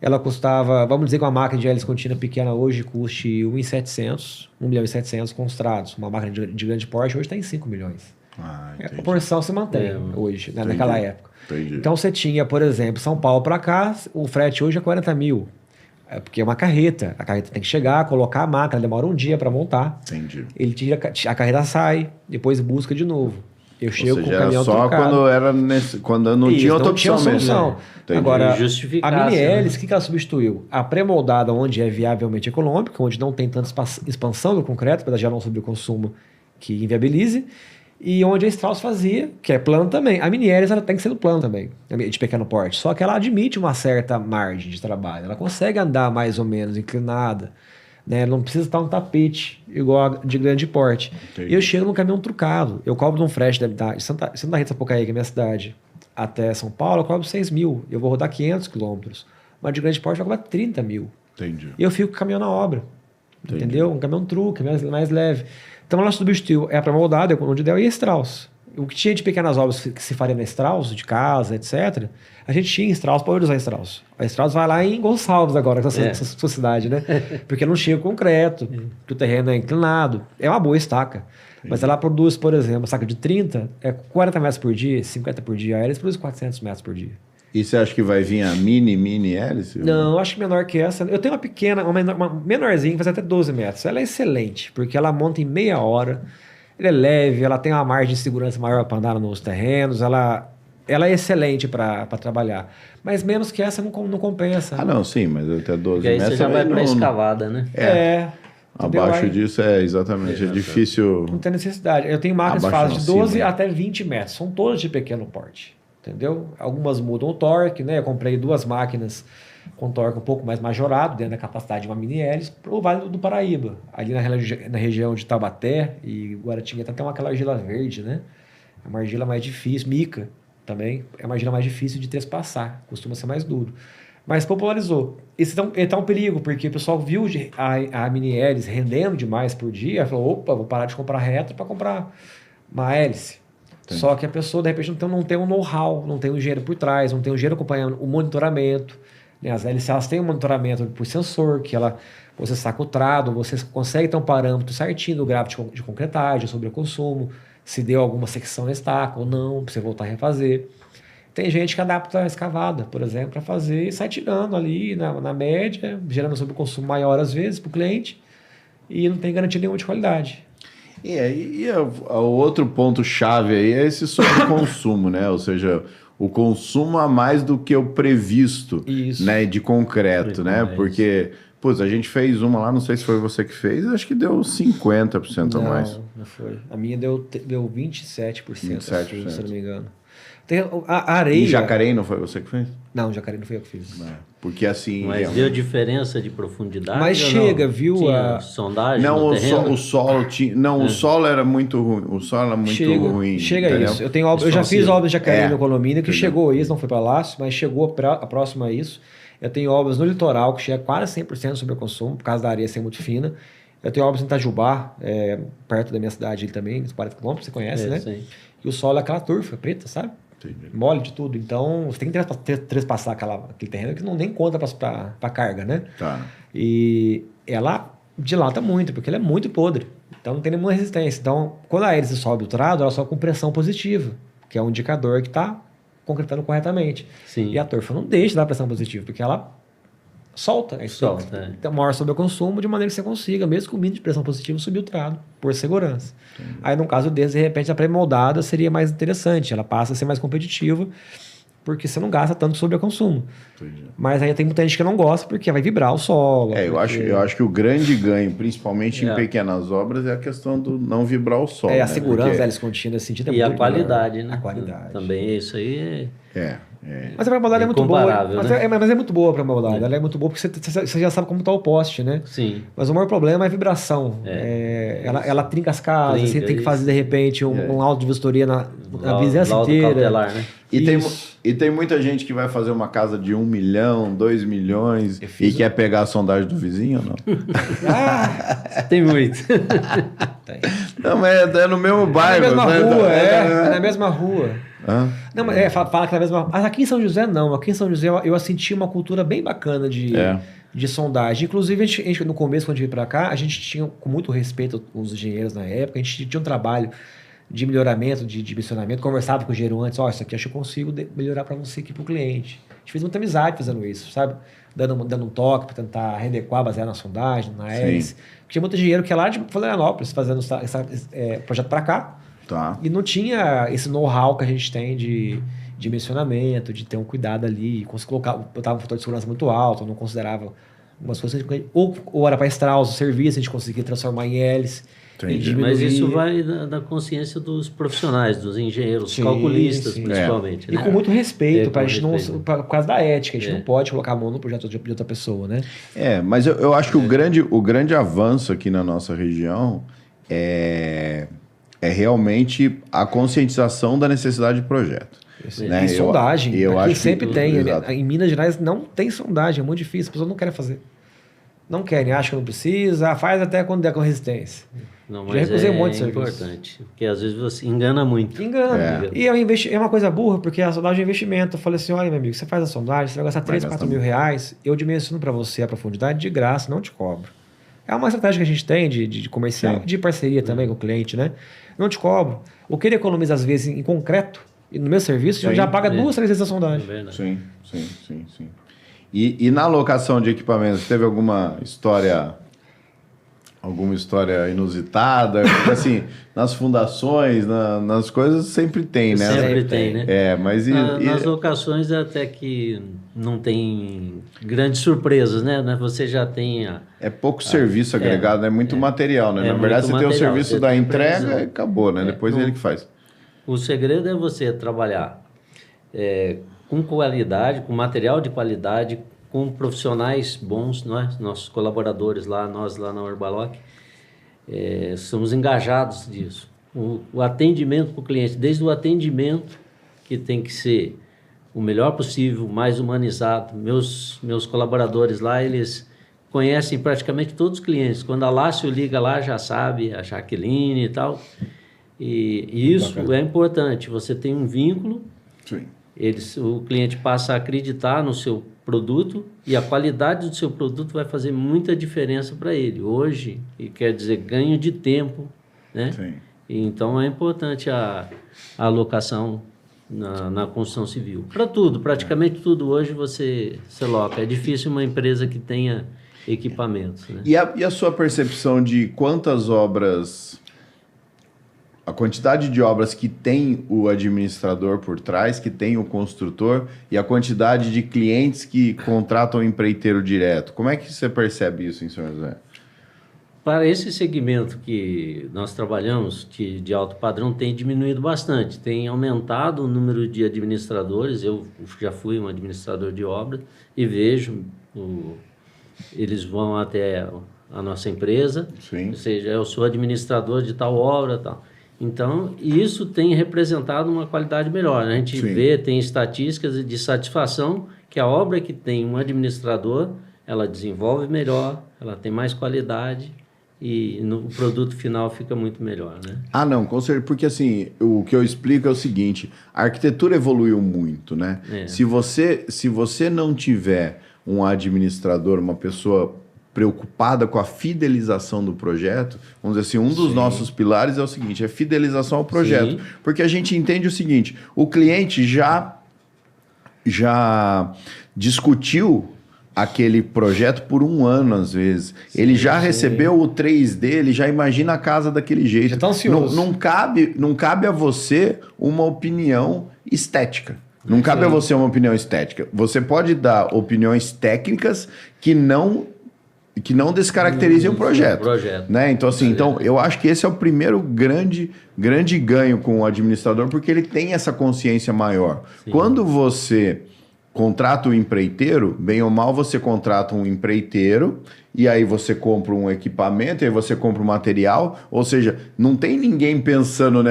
Ela custava, vamos dizer que uma máquina de hélice contínua pequena hoje custe 1.700, 1.700.000 construados. Uma máquina de grande porte hoje está em 5 milhões. A proporção se mantém hoje, naquela época. Entendi. Então você tinha, por exemplo, São Paulo para cá, o frete hoje é 40 mil. É porque é uma carreta. A carreta tem que chegar, colocar a máquina, demora um dia para montar. Entendi. Ele tira, a carreta sai, depois busca de novo. Eu chego com o era caminhão só truncado. quando não tinha outra opção mesmo. Solução. Entendi. Agora, a né? mini hélice, o que ela substituiu? A pré-moldada, onde é viavelmente econômica, onde não tem tanta expansão do concreto, para gerar um sobreconsumo que inviabilize, e onde a Strauss fazia, que é plano também. A mini hélice ela tem que ser no plano também, de pequeno porte. Só que ela admite uma certa margem de trabalho. Ela consegue andar mais ou menos inclinada. Né? Não precisa estar um tapete igual a de grande porte. Entendi. Eu chego no caminhão trucado. Eu cobro de um frete de Santa Rita Sapucaí, que é a minha cidade, até São Paulo, eu cobro 6 mil. Eu vou rodar 500 quilômetros. Mas de grande porte vai cobrar 30 mil. Entendi. E eu fico com o caminhão na obra. Entendi. Entendeu? Um caminhão truque, mais leve. Então ela substituiu a pré-moldada, onde deu, e a Strauss. O que tinha de pequenas obras que se faria na Strauss, de casa, etc., a gente tinha Strauss para usar Strauss. A Strauss vai lá em Gonçalves agora, com essa sua cidade, né? Porque não tinha concreto, porque o terreno é inclinado. É uma boa estaca. Mas ela produz, por exemplo, uma estaca de 30, 40 metros por dia, 50 por dia. Aí eles produzem 400 metros por dia. E você acha que vai vir a mini hélice? Não, acho que menor que essa. Eu tenho uma pequena, uma menorzinha, que faz até 12 metros. Ela é excelente, porque ela monta em meia hora. Ela é leve, ela tem uma margem de segurança maior para andar nos terrenos. Ela é excelente para trabalhar. Mas menos que essa não compensa. Ah, não, sim, mas até 12 Porque aí metros... você já vai para não- escavada, né? Abaixo Aí disso, exatamente. É difícil... não tem necessidade. Eu tenho máquinas que Abaixo fazem de não, 12 acima. até 20 metros. São todas de pequeno porte. Entendeu? Algumas mudam o torque, né? Eu comprei 2 máquinas com torque um pouco mais majorado, dentro da capacidade de uma mini hélice, para o Vale do Paraíba. Ali na região de Taubaté e Guaratinguetá tem aquela argila verde, né? É uma argila mais difícil, mica também, é uma argila mais difícil de trespassar, costuma ser mais duro. Mas popularizou. Esse tá um perigo, porque o pessoal viu a mini hélice rendendo demais por dia, falou, opa, vou parar de comprar reto para comprar uma hélice. Entendi. Só que a pessoa, de repente, não tem um know-how, não tem um engenheiro por trás, não tem um engenheiro acompanhando o monitoramento. Né? As hélices elas têm um monitoramento por sensor, que você saca o trado, você consegue ter um parâmetro certinho do grau de concretagem, sobre o consumo, se deu alguma secção na estaca ou não, para você voltar a refazer. Tem gente que adapta a escavada, por exemplo, para fazer e sai tirando ali na média, gerando sobre consumo maior às vezes para o cliente e não tem garantia nenhuma de qualidade. E o outro ponto-chave aí é esse sobreconsumo, né? Ou seja, o consumo a mais do que o previsto, Isso. né? De concreto, né? Porque, putz, a gente fez uma lá, não sei se foi você que fez, acho que deu 50% a mais. Não foi. A minha deu 27%, 27%. se eu não me engano. Tem a areia... Em Jacareí não foi você que fez? Não, Jacareí não foi eu que fiz. Porque assim... Mas deu diferença de profundidade? Mas ou chega, não? viu? Tinha sondagem Não, no terreno? o solo tinha... Não, o solo era muito ruim. O solo era muito ruim. Chega entendeu? isso. Eu já fiz obras de Jacareí no condomínio, que entendeu? chegou a isso, não foi para lá, mas chegou a próxima a isso. Eu tenho obras no litoral, que chega quase 100% sobre o consumo, por causa da areia ser muito fina. Eu tenho obras em Itajubá, perto da minha cidade também, uns 40 quilômetros, você conhece, né? Sim. E o solo é aquela turfa preta, sabe? Entendi. Mole de tudo. Então, você tem que trespassar aquele terreno que não nem conta para carga, né? Tá. E ela dilata muito, porque ela é muito podre. Então, não tem nenhuma resistência. Então, quando a hélice sobe o trado, ela sobe com pressão positiva, que é um indicador que está concretando corretamente. Sim. E a turfa não deixa de dar pressão positiva, porque ela solta. Então, maior sobre o consumo, de maneira que você consiga, mesmo com o mínimo de pressão positiva, subir o trado, por segurança. Entendi. Aí, no caso desse, de repente, a pré-moldada seria mais interessante. Ela passa a ser mais competitiva, porque você não gasta tanto sobre o consumo. Entendi. Mas aí tem muita gente que não gosta, porque vai vibrar o solo. Eu acho que o grande ganho, principalmente em pequenas obras, é a questão do não vibrar o solo. A segurança, hélice contínua, esse sentido é E muito a qualidade, melhor. né? A qualidade. Também isso aí Mas a pré-moldada é muito boa. né? Mas é muito boa a pré-moldada. Ela é muito boa porque você já sabe como está o poste, né? Sim. Mas o maior problema é a vibração. Ela trinca as casas, você tem que fazer, de repente, um auto de vistoria na vizinhança inteira. Cautelar, né? E tem muita gente que vai fazer uma casa de 1 milhão, 2 milhões e quer pegar a sondagem do vizinho ou não? Tem muito. Tem. Não, mas é no mesmo bairro. É na mesma rua, é na mesma rua. Hã? Não, mas fala que é na mesma... Mas aqui em São José, não. Aqui em São José eu senti uma cultura bem bacana de sondagem. Inclusive, a gente, no começo, quando a gente veio para cá, a gente tinha, com muito respeito aos engenheiros na época, a gente tinha um trabalho de melhoramento, de dimensionamento. Conversava com o engenheiro antes, isso aqui acho que eu consigo melhorar para você aqui para o cliente. A gente fez muita amizade fazendo isso, sabe? Dando um toque para tentar readequar, basear na sondagem, na hélice. Tinha muito engenheiro que é lá de Florianópolis fazendo esse projeto para cá. Tá. E não tinha esse know-how que a gente tem de dimensionamento, de ter um cuidado ali, botava um fator de segurança muito alto, não considerava algumas coisas, ou era para Strauss, o serviço, a gente conseguia transformar em hélice. Mas isso vai da consciência dos profissionais, dos engenheiros, calculistas, principalmente. E com muito respeito, pra gente não, por causa da ética, a gente não pode colocar a mão no projeto de outra pessoa, né? Mas eu acho que o grande avanço aqui na nossa região é realmente a conscientização da necessidade de projeto. Né? E sondagem, eu acho sempre tem. Em Minas Gerais não tem sondagem, é muito difícil, as pessoas não querem fazer. Não querem, acham que não precisa, faz até quando der com resistência. Não, mas é importante, porque às vezes você engana muito. Engana. E é uma coisa burra, porque a sondagem é investimento. Eu falei assim, olha, meu amigo, você faz a sondagem, você vai gastar 3, 4 mil reais, eu dimensiono para você a profundidade de graça, não te cobro. É uma estratégia que a gente tem de comercial, de parceria também com o cliente, né? Não te cobro. O que ele economiza, às vezes, em concreto, e no meu serviço, já paga 2, 3 vezes a sondagem. Sim. E na alocação de equipamentos, teve alguma história inusitada? Porque, assim, nas fundações, nas coisas, sempre tem, né? Sempre tem, né? Mas nas locações até que não tem grandes surpresas, né? Você já tem É pouco serviço agregado, é muito material, né? Na verdade, você tem o serviço da entrega e acabou, né? Depois ele que faz. O segredo é você trabalhar com qualidade, com material de qualidade, com profissionais bons, nossos colaboradores nós lá na Urbaloc, somos engajados disso. O atendimento para o cliente, desde o atendimento, que tem que ser o melhor possível, mais humanizado. Meus colaboradores lá, eles conhecem praticamente todos os clientes. Quando a Lácio liga lá, já sabe, a Jaqueline e tal. E isso é importante, você tem um vínculo, o cliente passa a acreditar no seu produto e a qualidade do seu produto vai fazer muita diferença para ele. Hoje, e quer dizer, ganho de tempo, né? Sim. Então é importante a alocação na construção civil. Para tudo, praticamente tudo hoje você loca. É difícil uma empresa que tenha equipamentos. Né? E a sua percepção de quantas obras... A quantidade de obras que tem o administrador por trás, que tem o construtor, e a quantidade de clientes que contratam o empreiteiro direto. Como é que você percebe isso em São José? Para esse segmento que nós trabalhamos, de alto padrão, tem diminuído bastante. Tem aumentado o número de administradores. Eu já fui um administrador de obra e vejo, eles vão até a nossa empresa. Sim. Ou seja, eu sou administrador de tal obra, tal. Então, isso tem representado uma qualidade melhor. A gente vê, tem estatísticas de satisfação que a obra que tem um administrador, ela desenvolve melhor, ela tem mais qualidade e o produto final fica muito melhor, né? Não, com certeza, porque assim, o que eu explico é o seguinte, a arquitetura evoluiu muito, né? Se você não tiver um administrador, uma pessoa preocupada com a fidelização do projeto, vamos dizer assim, dos nossos pilares é o seguinte, é fidelização ao projeto. Porque a gente entende o seguinte, o cliente já discutiu aquele projeto por 1 ano, às vezes. Ele já recebeu o 3D, ele já imagina a casa daquele jeito. Já tá ansioso. Não cabe a você uma opinião estética. Não cabe a você uma opinião estética. Você pode dar opiniões técnicas que não descaracterizem o projeto. Né? Então, assim, eu acho que esse é o primeiro grande ganho com o administrador, porque ele tem essa consciência maior. Sim. Quando você contrata um empreiteiro, bem ou mal, você contrata um empreiteiro e aí você compra um equipamento, e aí você compra um material, ou seja, não tem ninguém pensando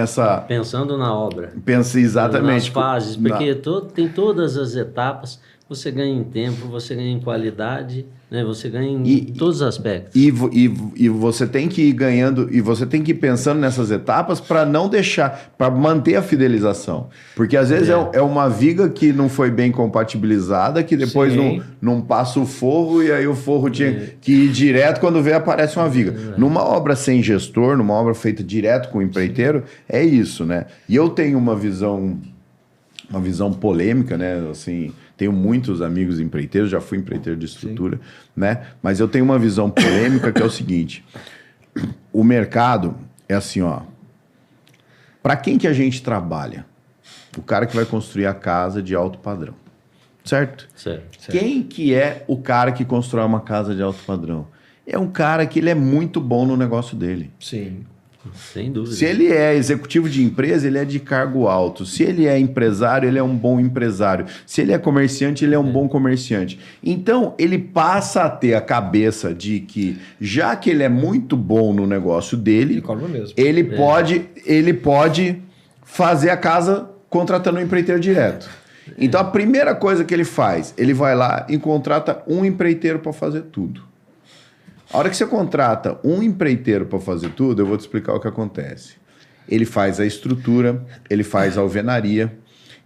Pensando na obra. Pensa exatamente. Nas fases, porque tem todas as etapas. você ganha em tempo, você ganha em qualidade, né? Você ganha em todos os aspectos. E você tem que ir ganhando, e você tem que ir pensando nessas etapas para não deixar, para manter a fidelização. Porque às vezes é uma viga que não foi bem compatibilizada, que depois não passa o forro, e aí o forro tinha que ir direto, quando vê aparece uma viga. Numa obra sem gestor, numa obra feita direto com o empreiteiro, é isso, né? E eu tenho uma visão polêmica, né? Assim, tenho muitos amigos empreiteiros, já fui empreiteiro de estrutura, né? Mas eu tenho uma visão polêmica que é o seguinte: o mercado é assim, ó. Para quem que a gente trabalha? O cara que vai construir a casa de alto padrão, certo? Certo. Quem que é o cara que constrói uma casa de alto padrão? É um cara que ele é muito bom no negócio dele. Sim. Sem dúvida. Se ele é executivo de empresa, ele é de cargo alto. Se ele é empresário, ele é um bom empresário. Se ele é comerciante, ele é um bom comerciante. Então, ele passa a ter a cabeça de que, já que ele é muito bom no negócio dele, ele pode fazer a casa contratando um empreiteiro direto. Então, a primeira coisa que ele faz, ele vai lá e contrata um empreiteiro para fazer tudo. A hora que você contrata um empreiteiro para fazer tudo, eu vou te explicar o que acontece. Ele faz a estrutura, ele faz a alvenaria,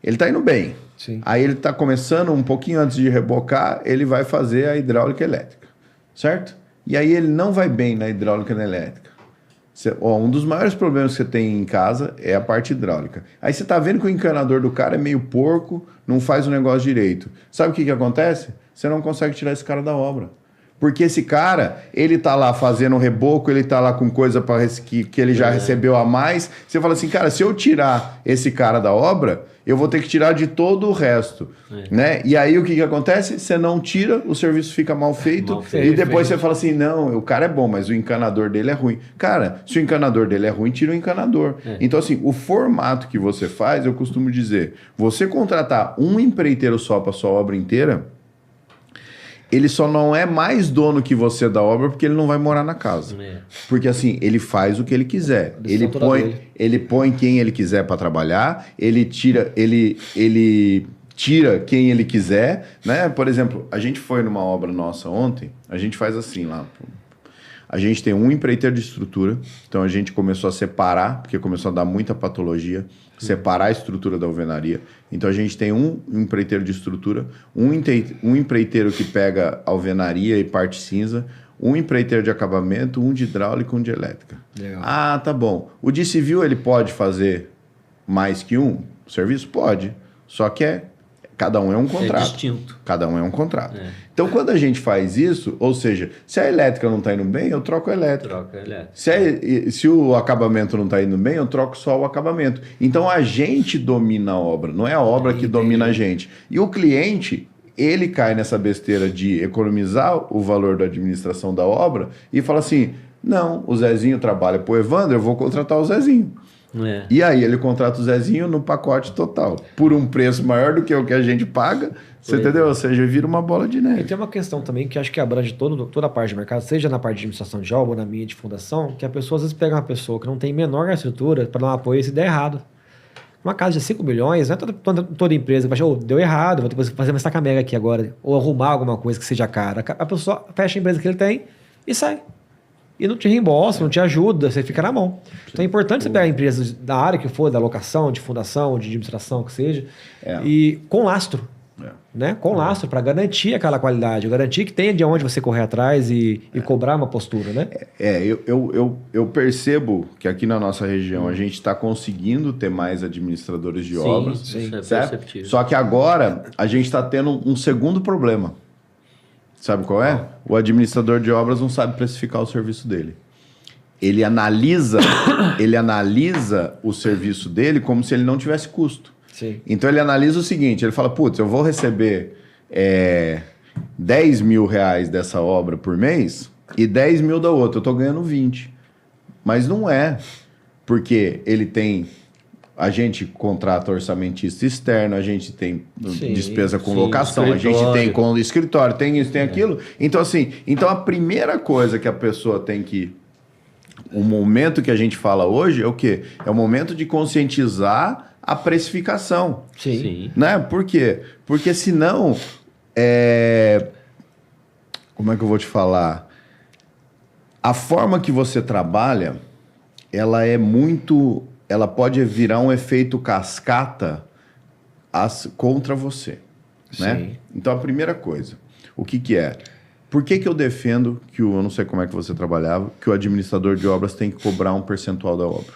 ele está indo bem. Sim. Aí ele está começando, um pouquinho antes de rebocar, ele vai fazer a hidráulica elétrica, certo? E aí ele não vai bem na hidráulica e na elétrica. Um dos maiores problemas que você tem em casa é a parte hidráulica. Aí você está vendo que o encanador do cara é meio porco, não faz o negócio direito. Sabe o que acontece? Você não consegue tirar esse cara da obra. Porque esse cara, ele tá lá fazendo um reboco, ele tá lá com coisa que ele já recebeu a mais. Você fala assim, cara, se eu tirar esse cara da obra, eu vou ter que tirar de todo o resto. Né? E aí o que acontece? Você não tira, o serviço fica mal feito. E depois você fala assim, não, o cara é bom, mas o encanador dele é ruim. Cara, se o encanador dele é ruim, tira o encanador. Então assim, o formato que você faz, eu costumo dizer, você contratar um empreiteiro só para sua obra inteira, ele só não é mais dono que você da obra porque ele não vai morar na casa. Porque assim, ele faz o que ele quiser. Ele põe quem ele quiser para trabalhar, ele tira quem ele quiser, né? Por exemplo, a gente foi numa obra nossa ontem, a gente faz assim lá. A gente tem um empreiteiro de estrutura, então a gente começou a separar, porque começou a dar muita patologia, separar a estrutura da alvenaria. Então a gente tem um empreiteiro de estrutura, um empreiteiro que pega alvenaria e parte cinza, um empreiteiro de acabamento, um de hidráulica, um de elétrica. Legal. Ah, tá bom. O de civil, ele pode fazer mais que um? O serviço pode, só que cada um é um contrato. É distinto. Cada um é um contrato. Então, quando a gente faz isso, ou seja, se a elétrica não está indo bem, eu troco a elétrica. Troca a elétrica. Se o acabamento não está indo bem, eu troco só o acabamento. Então, a gente domina a obra, não é a obra que domina a gente. E o cliente, ele cai nessa besteira de economizar o valor da administração da obra e fala assim, não, o Zezinho trabalha para o Evandro, eu vou contratar o Zezinho. E aí ele contrata o Zezinho no pacote total, por um preço maior do que o que a gente paga, você entendeu? Ou seja, vira uma bola de neve. E tem uma questão também que acho que abrange toda a parte do mercado, seja na parte de administração de obra ou na minha de fundação, que a pessoa às vezes pega uma pessoa que não tem menor estrutura para dar um apoio se der errado. Uma casa de 5 milhões, não é toda empresa que vai achar, deu errado, vou ter que fazer uma estaca mega aqui agora, ou arrumar alguma coisa que seja cara. A pessoa fecha a empresa que ele tem e sai. E não te reembolsa, não te ajuda, você fica na mão. Então é importante você pegar empresas da área que for, da locação, de fundação, de administração, que seja, e com lastro. Né? Com lastro, para garantir aquela qualidade, garantir que tenha de onde você correr atrás e cobrar uma postura, né? Eu percebo que aqui na nossa região a gente está conseguindo ter mais administradores de obras. Sim, é certo? perceptível. Só que agora a gente está tendo um segundo problema. Sabe qual é? O administrador de obras não sabe precificar o serviço dele. Ele analisa o serviço dele como se ele não tivesse custo. Sim. Então ele analisa o seguinte, ele fala, putz, eu vou receber 10 mil reais dessa obra por mês e 10 mil da outra, eu estou ganhando 20. Mas não é, porque ele tem... A gente contrata orçamentista externo, a gente tem despesa com locação, a gente tem com escritório, tem isso, tem aquilo. Então, assim, a primeira coisa que a pessoa tem que... O momento que a gente fala hoje é o quê? É o momento de conscientizar a precificação. Sim. Né? Por quê? Porque senão Como é que eu vou te falar? A forma que você trabalha, ela é muito... Ela pode virar um efeito cascata contra você, né? Sim. Então, a primeira coisa, o que é? Por que eu defendo que eu não sei como é que você trabalhava, que o administrador de obras tem que cobrar um percentual da obra?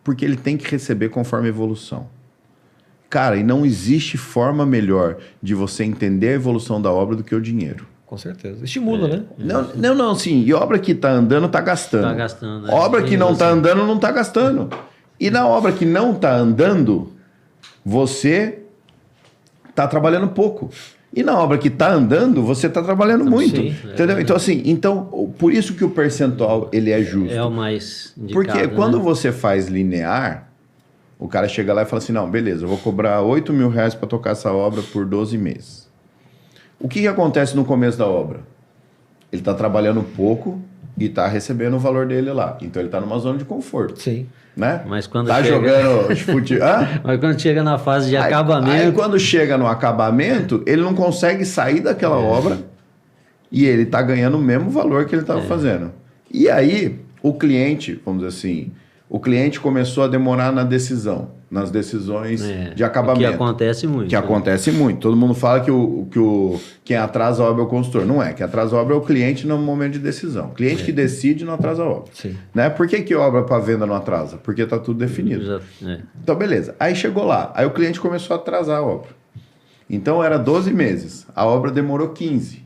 Porque ele tem que receber conforme a evolução. Cara, e não existe forma melhor de você entender a evolução da obra do que o dinheiro. Com certeza. Estimula, né? Não, sim. E obra que tá andando, tá gastando. Tá gastando. Obra que não tá andando, não tá gastando. E na obra que não tá andando, você tá trabalhando pouco. E na obra que tá andando, você tá trabalhando muito. Sim, entendeu? Então, assim, por isso que o percentual, ele é justo. É o mais indicado, Porque quando né? você faz linear, o cara chega lá e fala assim, não, beleza, eu vou cobrar R$8.000 para tocar essa obra por 12 meses. O que acontece no começo da obra? Ele está trabalhando pouco e está recebendo o valor dele lá. Então ele está numa zona de conforto. Sim. Né? Mas quando tá jogando futebol. Mas quando chega na fase de acabamento. Aí quando chega no acabamento, ele não consegue sair daquela obra e ele está ganhando o mesmo valor que ele estava fazendo. E aí, o cliente, vamos dizer assim, o cliente começou a demorar nas decisões de acabamento. Que acontece muito. Que acontece muito. Todo mundo fala que quem atrasa a obra é o consultor. Não é. Quem atrasa a obra é o cliente no momento de decisão. O cliente que decide não atrasa a obra. Sim. Né? Por que obra para venda não atrasa? Porque está tudo definido. Então, beleza. Aí chegou lá. Aí o cliente começou a atrasar a obra. Então, era 12 meses. A obra demorou 15.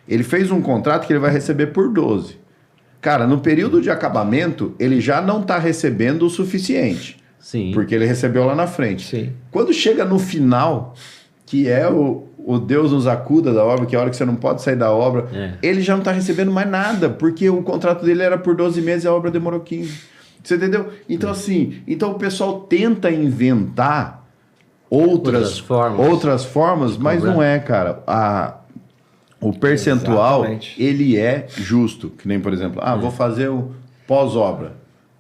Ele fez um contrato que ele vai receber por 12. Cara, no período de acabamento, ele já não está recebendo o suficiente. Sim. Porque ele recebeu lá na frente. Sim. Quando chega no final, que é o Deus nos acuda da obra, que é a hora que você não pode sair da obra, ele já não está recebendo mais nada, porque o contrato dele era por 12 meses e a obra demorou 15. Você entendeu? Então, assim, o pessoal tenta inventar outras formas, mas não é, cara. O percentual, ele é justo. Que nem, por exemplo, vou fazer o pós-obra.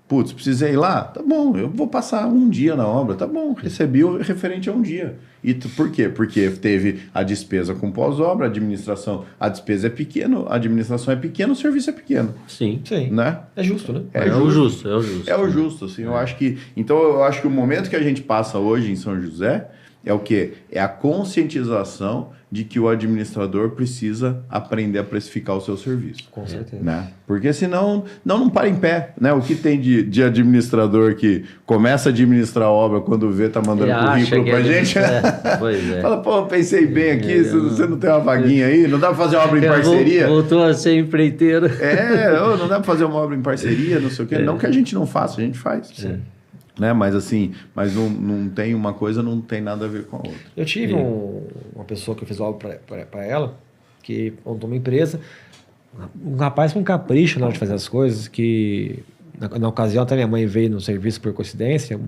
Putz, precisei ir lá? Tá bom, eu vou passar um dia na obra. Tá bom, recebi o referente a um dia. E por quê? Porque teve a despesa com pós-obra, a administração, a despesa é pequena, a administração é pequena, o serviço é pequeno. Sim. Né? É justo, né? É o justo. É o justo, assim. Eu acho que... Então, eu acho que o momento que a gente passa hoje em São José é o quê? É a conscientização de que o administrador precisa aprender a precificar o seu serviço. Com certeza. Né? Porque senão não para em pé. Né? O que tem de administrador que começa a administrar a obra quando vê, tá mandando currículo pra gente. Pois é. Fala, pô, pensei bem aqui, você não tem uma vaguinha aí? Não dá pra fazer uma obra em parceria? Voltou a ser empreiteiro. Não dá pra fazer uma obra em parceria, não sei o quê. Não que a gente não faça, a gente faz. Sim. Né? Mas assim, não tem uma coisa, não tem nada a ver com a outra. Eu tive uma pessoa que eu fiz obra para ela, que montou uma empresa, um rapaz com capricho na hora de fazer as coisas, que na ocasião até minha mãe veio no serviço por coincidência,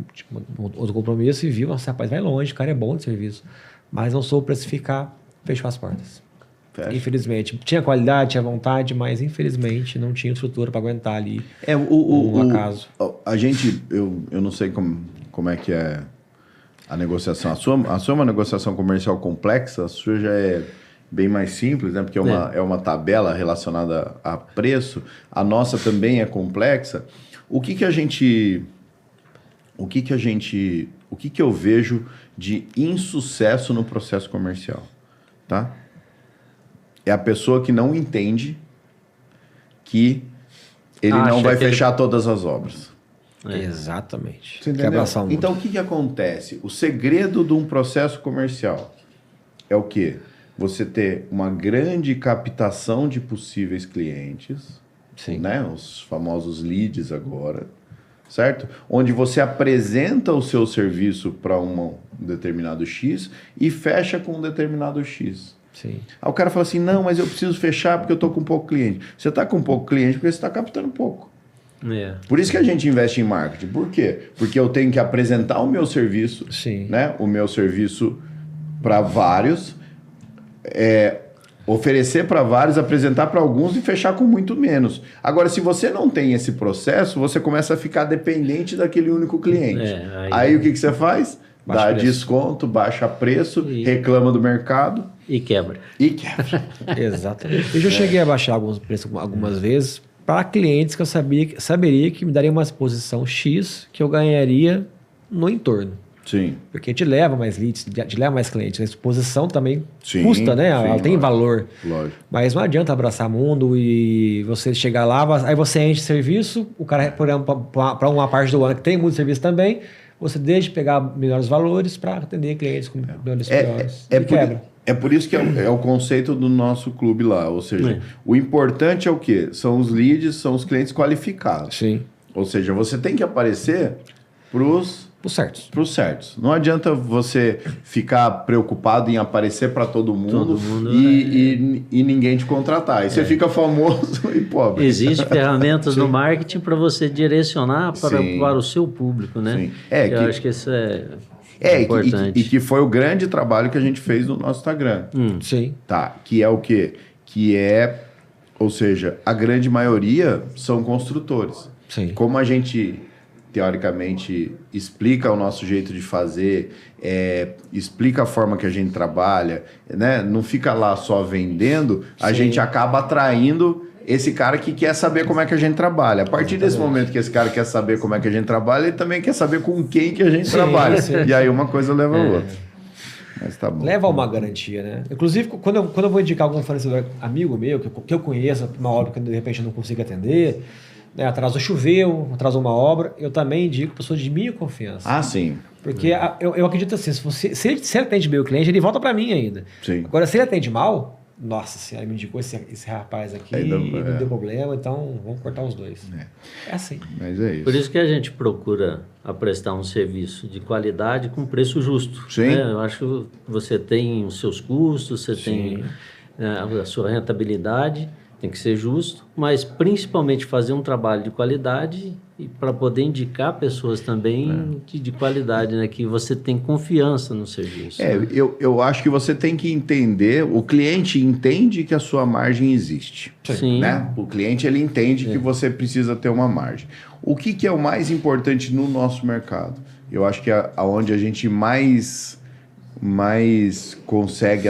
outro compromisso, e viu, nossa, rapaz, vai longe, o cara é bom de serviço, mas não soube precificar, fechou as portas. Fecha. Infelizmente. Tinha qualidade, tinha vontade, mas infelizmente não tinha estrutura para aguentar ali um acaso. A gente, eu não sei como é que é a negociação. A sua é uma negociação comercial complexa, a sua já é bem mais simples, né? Porque é uma tabela relacionada a preço. A nossa também é complexa. O que eu vejo de insucesso no processo comercial, tá? É a pessoa que não entende que ele não vai fechar todas as obras. Exatamente. Você entendeu? Então, o que acontece? O segredo de um processo comercial é o quê? Você ter uma grande captação de possíveis clientes, né? Os famosos leads agora, certo? Onde você apresenta o seu serviço para um determinado X e fecha com um determinado X. Sim. Aí o cara fala assim, não, mas eu preciso fechar porque eu estou com pouco cliente. Você está com pouco cliente porque você está captando pouco. Por isso que a gente investe em marketing. Por quê? Porque eu tenho que apresentar o meu serviço, né? O meu serviço para vários, oferecer para vários, apresentar para alguns e fechar com muito menos. Agora, se você não tem esse processo, você começa a ficar dependente daquele único cliente. Aí o que você faz? dá desconto, baixa preço, reclama do mercado. E quebra. Exatamente. Eu já cheguei a baixar alguns preços algumas vezes para clientes que eu saberia que me daria uma exposição X que eu ganharia no entorno. Sim. Porque te leva mais leads, te leva mais clientes. A exposição também sim, custa, né? Sim, ela tem valor. Lógico. Mas não adianta abraçar mundo e você chegar lá, aí você enche serviço, o cara, por exemplo, para uma parte do ano que tem muito serviço também, você deixa de pegar melhores valores para atender clientes com melhores piores. É por isso que é o conceito do nosso clube lá. Ou seja, o importante é o quê? São os leads, são os clientes qualificados. Sim. Ou seja, você tem que aparecer para os certos. Não adianta você ficar preocupado em aparecer para todo mundo e ninguém te contratar. Aí você fica famoso e pobre. Existem ferramentas no marketing para você direcionar para o seu público, né? Sim. Eu acho que isso é importante. E que foi o grande trabalho que a gente fez no nosso Instagram. Sim. Tá, que é o quê? Ou seja, a grande maioria são construtores. Sim. Como a gente teoricamente explica o nosso jeito de fazer, explica a forma que a gente trabalha, né? Não fica lá só vendendo, a gente acaba atraindo esse cara que quer saber como é que a gente trabalha. A partir desse momento que esse cara quer saber como é que a gente trabalha, ele também quer saber com quem que a gente trabalha. E aí uma coisa leva a outra. Mas tá bom. Leva a uma garantia, né? Inclusive, quando eu vou indicar algum fornecedor amigo meu, que eu conheço, uma obra que de repente eu não consigo atender, né, atrasou choveu, atrasou uma obra, eu também indico pessoas de minha confiança. Ah, sim. Porque eu acredito assim, se ele atende bem o cliente, ele volta para mim ainda. Sim. Agora, se ele atende mal, nossa senhora, me indicou esse rapaz aqui e não deu problema, então vamos cortar os dois. É assim. Mas é isso. Por isso que a gente procura prestar um serviço de qualidade com preço justo. Sim. Né? Eu acho que você tem os seus custos, você tem a sua rentabilidade, tem que ser justo, mas principalmente fazer um trabalho de qualidade e para poder indicar pessoas também de qualidade, né? Que você tem confiança no serviço. Eu acho que você tem que entender, o cliente entende que a sua margem existe. Sim. Né? O cliente ele entende que você precisa ter uma margem. O que é o mais importante no nosso mercado? Eu acho que é onde a gente mais consegue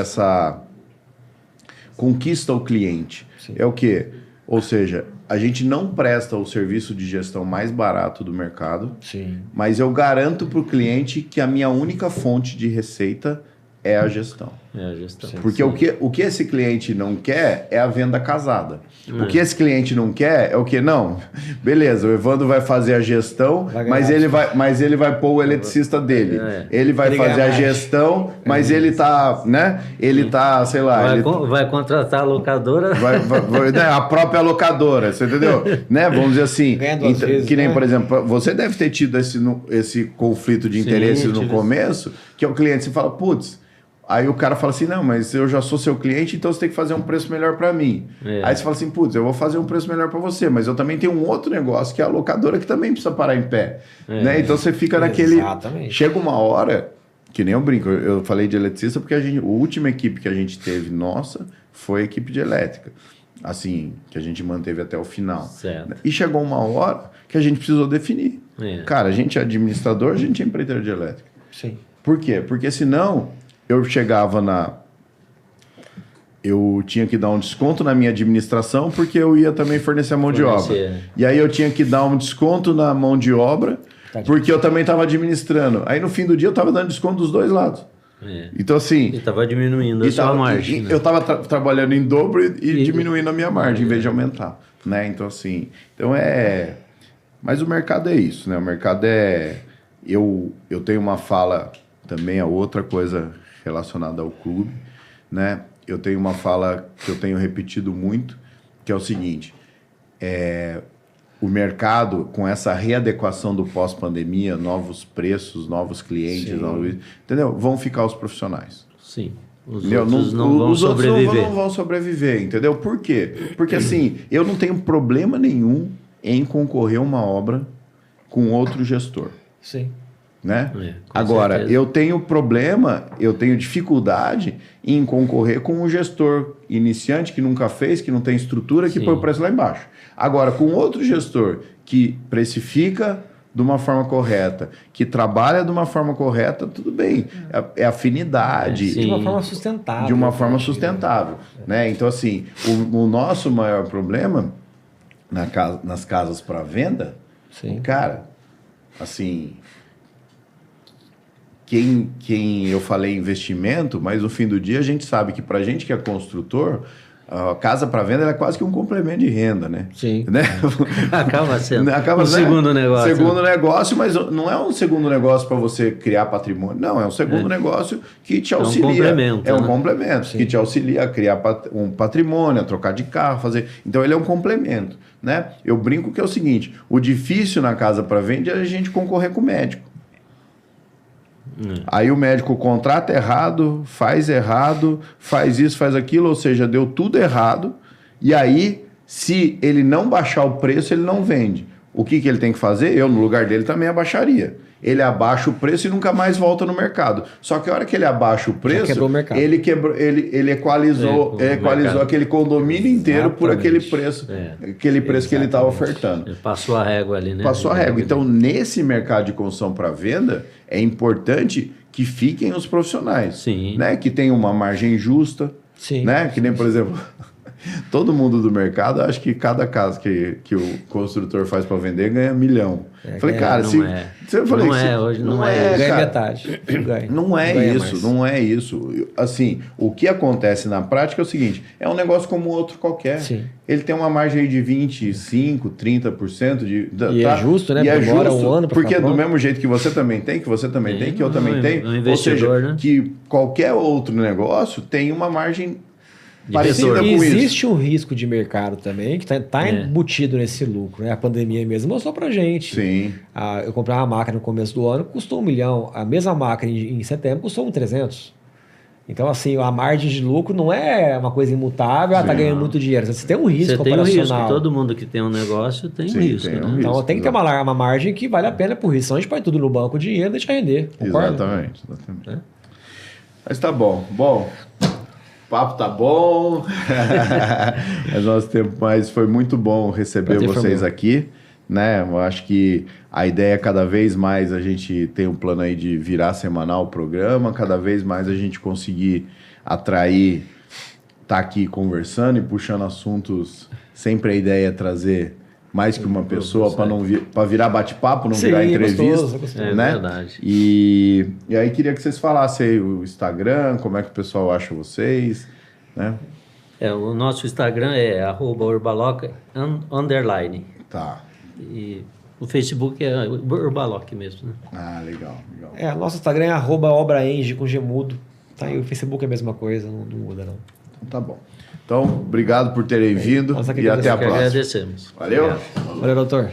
conquista o cliente. Sim. É o quê? Ou seja, a gente não presta o serviço de gestão mais barato do mercado, sim, mas eu garanto para o cliente que a minha única fonte de receita é a gestão. É a gestão. Porque o que esse cliente não quer é a venda casada. O que esse cliente não quer é o que? Não, beleza, o Evandro vai fazer a gestão, mas ele vai pôr o eletricista dele. Ele vai fazer a gestão, mas ele tá, né? Ele tá, sei lá... Vai contratar a locadora. Né? A própria locadora, você entendeu? Né? Vamos dizer assim, que nem, por exemplo, você deve ter tido esse conflito de interesse no começo, que é o cliente, você fala, putz, aí o cara fala assim, não, mas eu já sou seu cliente, então você tem que fazer um preço melhor para mim. Aí você fala assim, putz, eu vou fazer um preço melhor para você, mas eu também tenho um outro negócio, que é a locadora, que também precisa parar em pé. Né? Então você fica naquele... Exatamente. Chega uma hora, que nem eu brinco, eu falei de eletricista porque a última equipe que a gente teve, nossa, foi a equipe de elétrica. Assim, que a gente manteve até o final. Certo. E chegou uma hora que a gente precisou definir. Cara, a gente é administrador, a gente é empreiteiro de elétrica. Sim. Por quê? Porque senão... Eu chegava eu tinha que dar um desconto na minha administração porque eu ia também fornecer a mão de obra. E aí eu tinha que dar um desconto na mão de obra porque eu também estava administrando. Aí no fim do dia eu estava dando desconto dos dois lados. Então assim... E estava diminuindo a sua margem. Eu estava trabalhando em dobro e diminuindo a minha margem em vez de aumentar. Né? Então assim... Mas o mercado é isso, né? O mercado é... Eu tenho uma fala também, a outra coisa... relacionada ao clube, né? Eu tenho uma fala que eu tenho repetido muito, que é o seguinte, o mercado, com essa readequação do pós-pandemia, novos preços, novos clientes, entendeu? Vão ficar os profissionais. Sim. Os outros não vão sobreviver. Não vão sobreviver, entendeu? Por quê? Porque assim, eu não tenho problema nenhum em concorrer uma obra com outro gestor. Sim. Né? Agora, certeza. Eu tenho dificuldade em concorrer com um gestor iniciante que nunca fez, que não tem estrutura, que põe o preço lá embaixo. Agora, com outro gestor que precifica de uma forma correta, que trabalha de uma forma correta, tudo bem. É afinidade. De uma forma sustentável. De uma forma sustentável. Né? Então, assim, o nosso maior problema nas casas para venda, cara, assim, quem eu falei investimento, mas no fim do dia a gente sabe que para a gente que é construtor, a casa para venda é quase que um complemento de renda, né? Sim. Né? Acaba sendo um segundo negócio. Segundo negócio, mas não é um segundo negócio para você criar patrimônio. Não, é um segundo negócio que te auxilia. É um complemento. É um complemento que te auxilia a criar um patrimônio, a trocar de carro, fazer. Então ele é um complemento, né? Eu brinco que é o seguinte: o difícil na casa para venda é a gente concorrer com o médico. Aí o médico contrata errado, faz isso, faz aquilo, ou seja, deu tudo errado. E aí, se ele não baixar o preço, ele não vende. O que ele tem que fazer? Eu, no lugar dele, também abaixaria. Ele abaixa o preço e nunca mais volta no mercado. Só que a hora que ele abaixa o preço, ele equalizou aquele condomínio inteiro por aquele preço, que ele estava ofertando. Ele passou a régua ali, né? Passou a régua. Então, nesse mercado de construção para venda, é importante que fiquem os profissionais. Sim. Né? Que tenham uma margem justa. Sim. Né? Que nem, por exemplo... Todo mundo do mercado acha que cada casa que o construtor faz para vender ganha 1 milhão. Falei, cara, hoje não é. Ganha cara, metade. Não é isso. Assim, o que acontece na prática é o seguinte: é um negócio como outro qualquer. Sim. Ele tem uma margem aí de 25%, 30% E é justo, né? E é demora justo, um ano porque é do mesmo jeito que você também tem, que você também tem, que eu também tenho. Ou seja, que qualquer outro negócio tem uma margem parecida com isso. Existe um risco de mercado também, que está embutido nesse lucro. Né? A pandemia mesmo mostrou pra gente. Sim. Eu comprei uma máquina no começo do ano, custou 1 milhão. A mesma máquina em setembro custou 300. Então, assim, a margem de lucro não é uma coisa imutável, tá ganhando muito dinheiro. Você tem um risco operacional. Tem um risco. Todo mundo que tem um negócio tem um risco. Né? Então, tem que ter uma margem que vale a pena por risco. Senão a gente põe tudo no banco, o dinheiro deixa render. Concorda? Exatamente. Mas tá bom. O papo tá bom. É nosso tempo, mas foi muito bom receber vocês aqui. Né? Eu acho que a ideia é cada vez mais a gente tem um plano aí de virar semanal o programa, cada vez mais a gente conseguir atrair, tá aqui conversando e puxando assuntos. Sempre a ideia é trazer mais que uma pessoa para virar bate-papo, não virar entrevista. Gostoso. Né? É verdade. E aí queria que vocês falassem aí o Instagram, como é que o pessoal acha vocês, né? O nosso Instagram é @urbaloc_. Tá. E o Facebook é Urbaloc mesmo, né? Ah, legal. Nosso Instagram é @obraenge com gemudo. Tá? E o Facebook é a mesma coisa, não muda não. Tá bom. Então, obrigado por terem vindo e até a próxima. Agradecemos. Valeu. Valeu, doutor.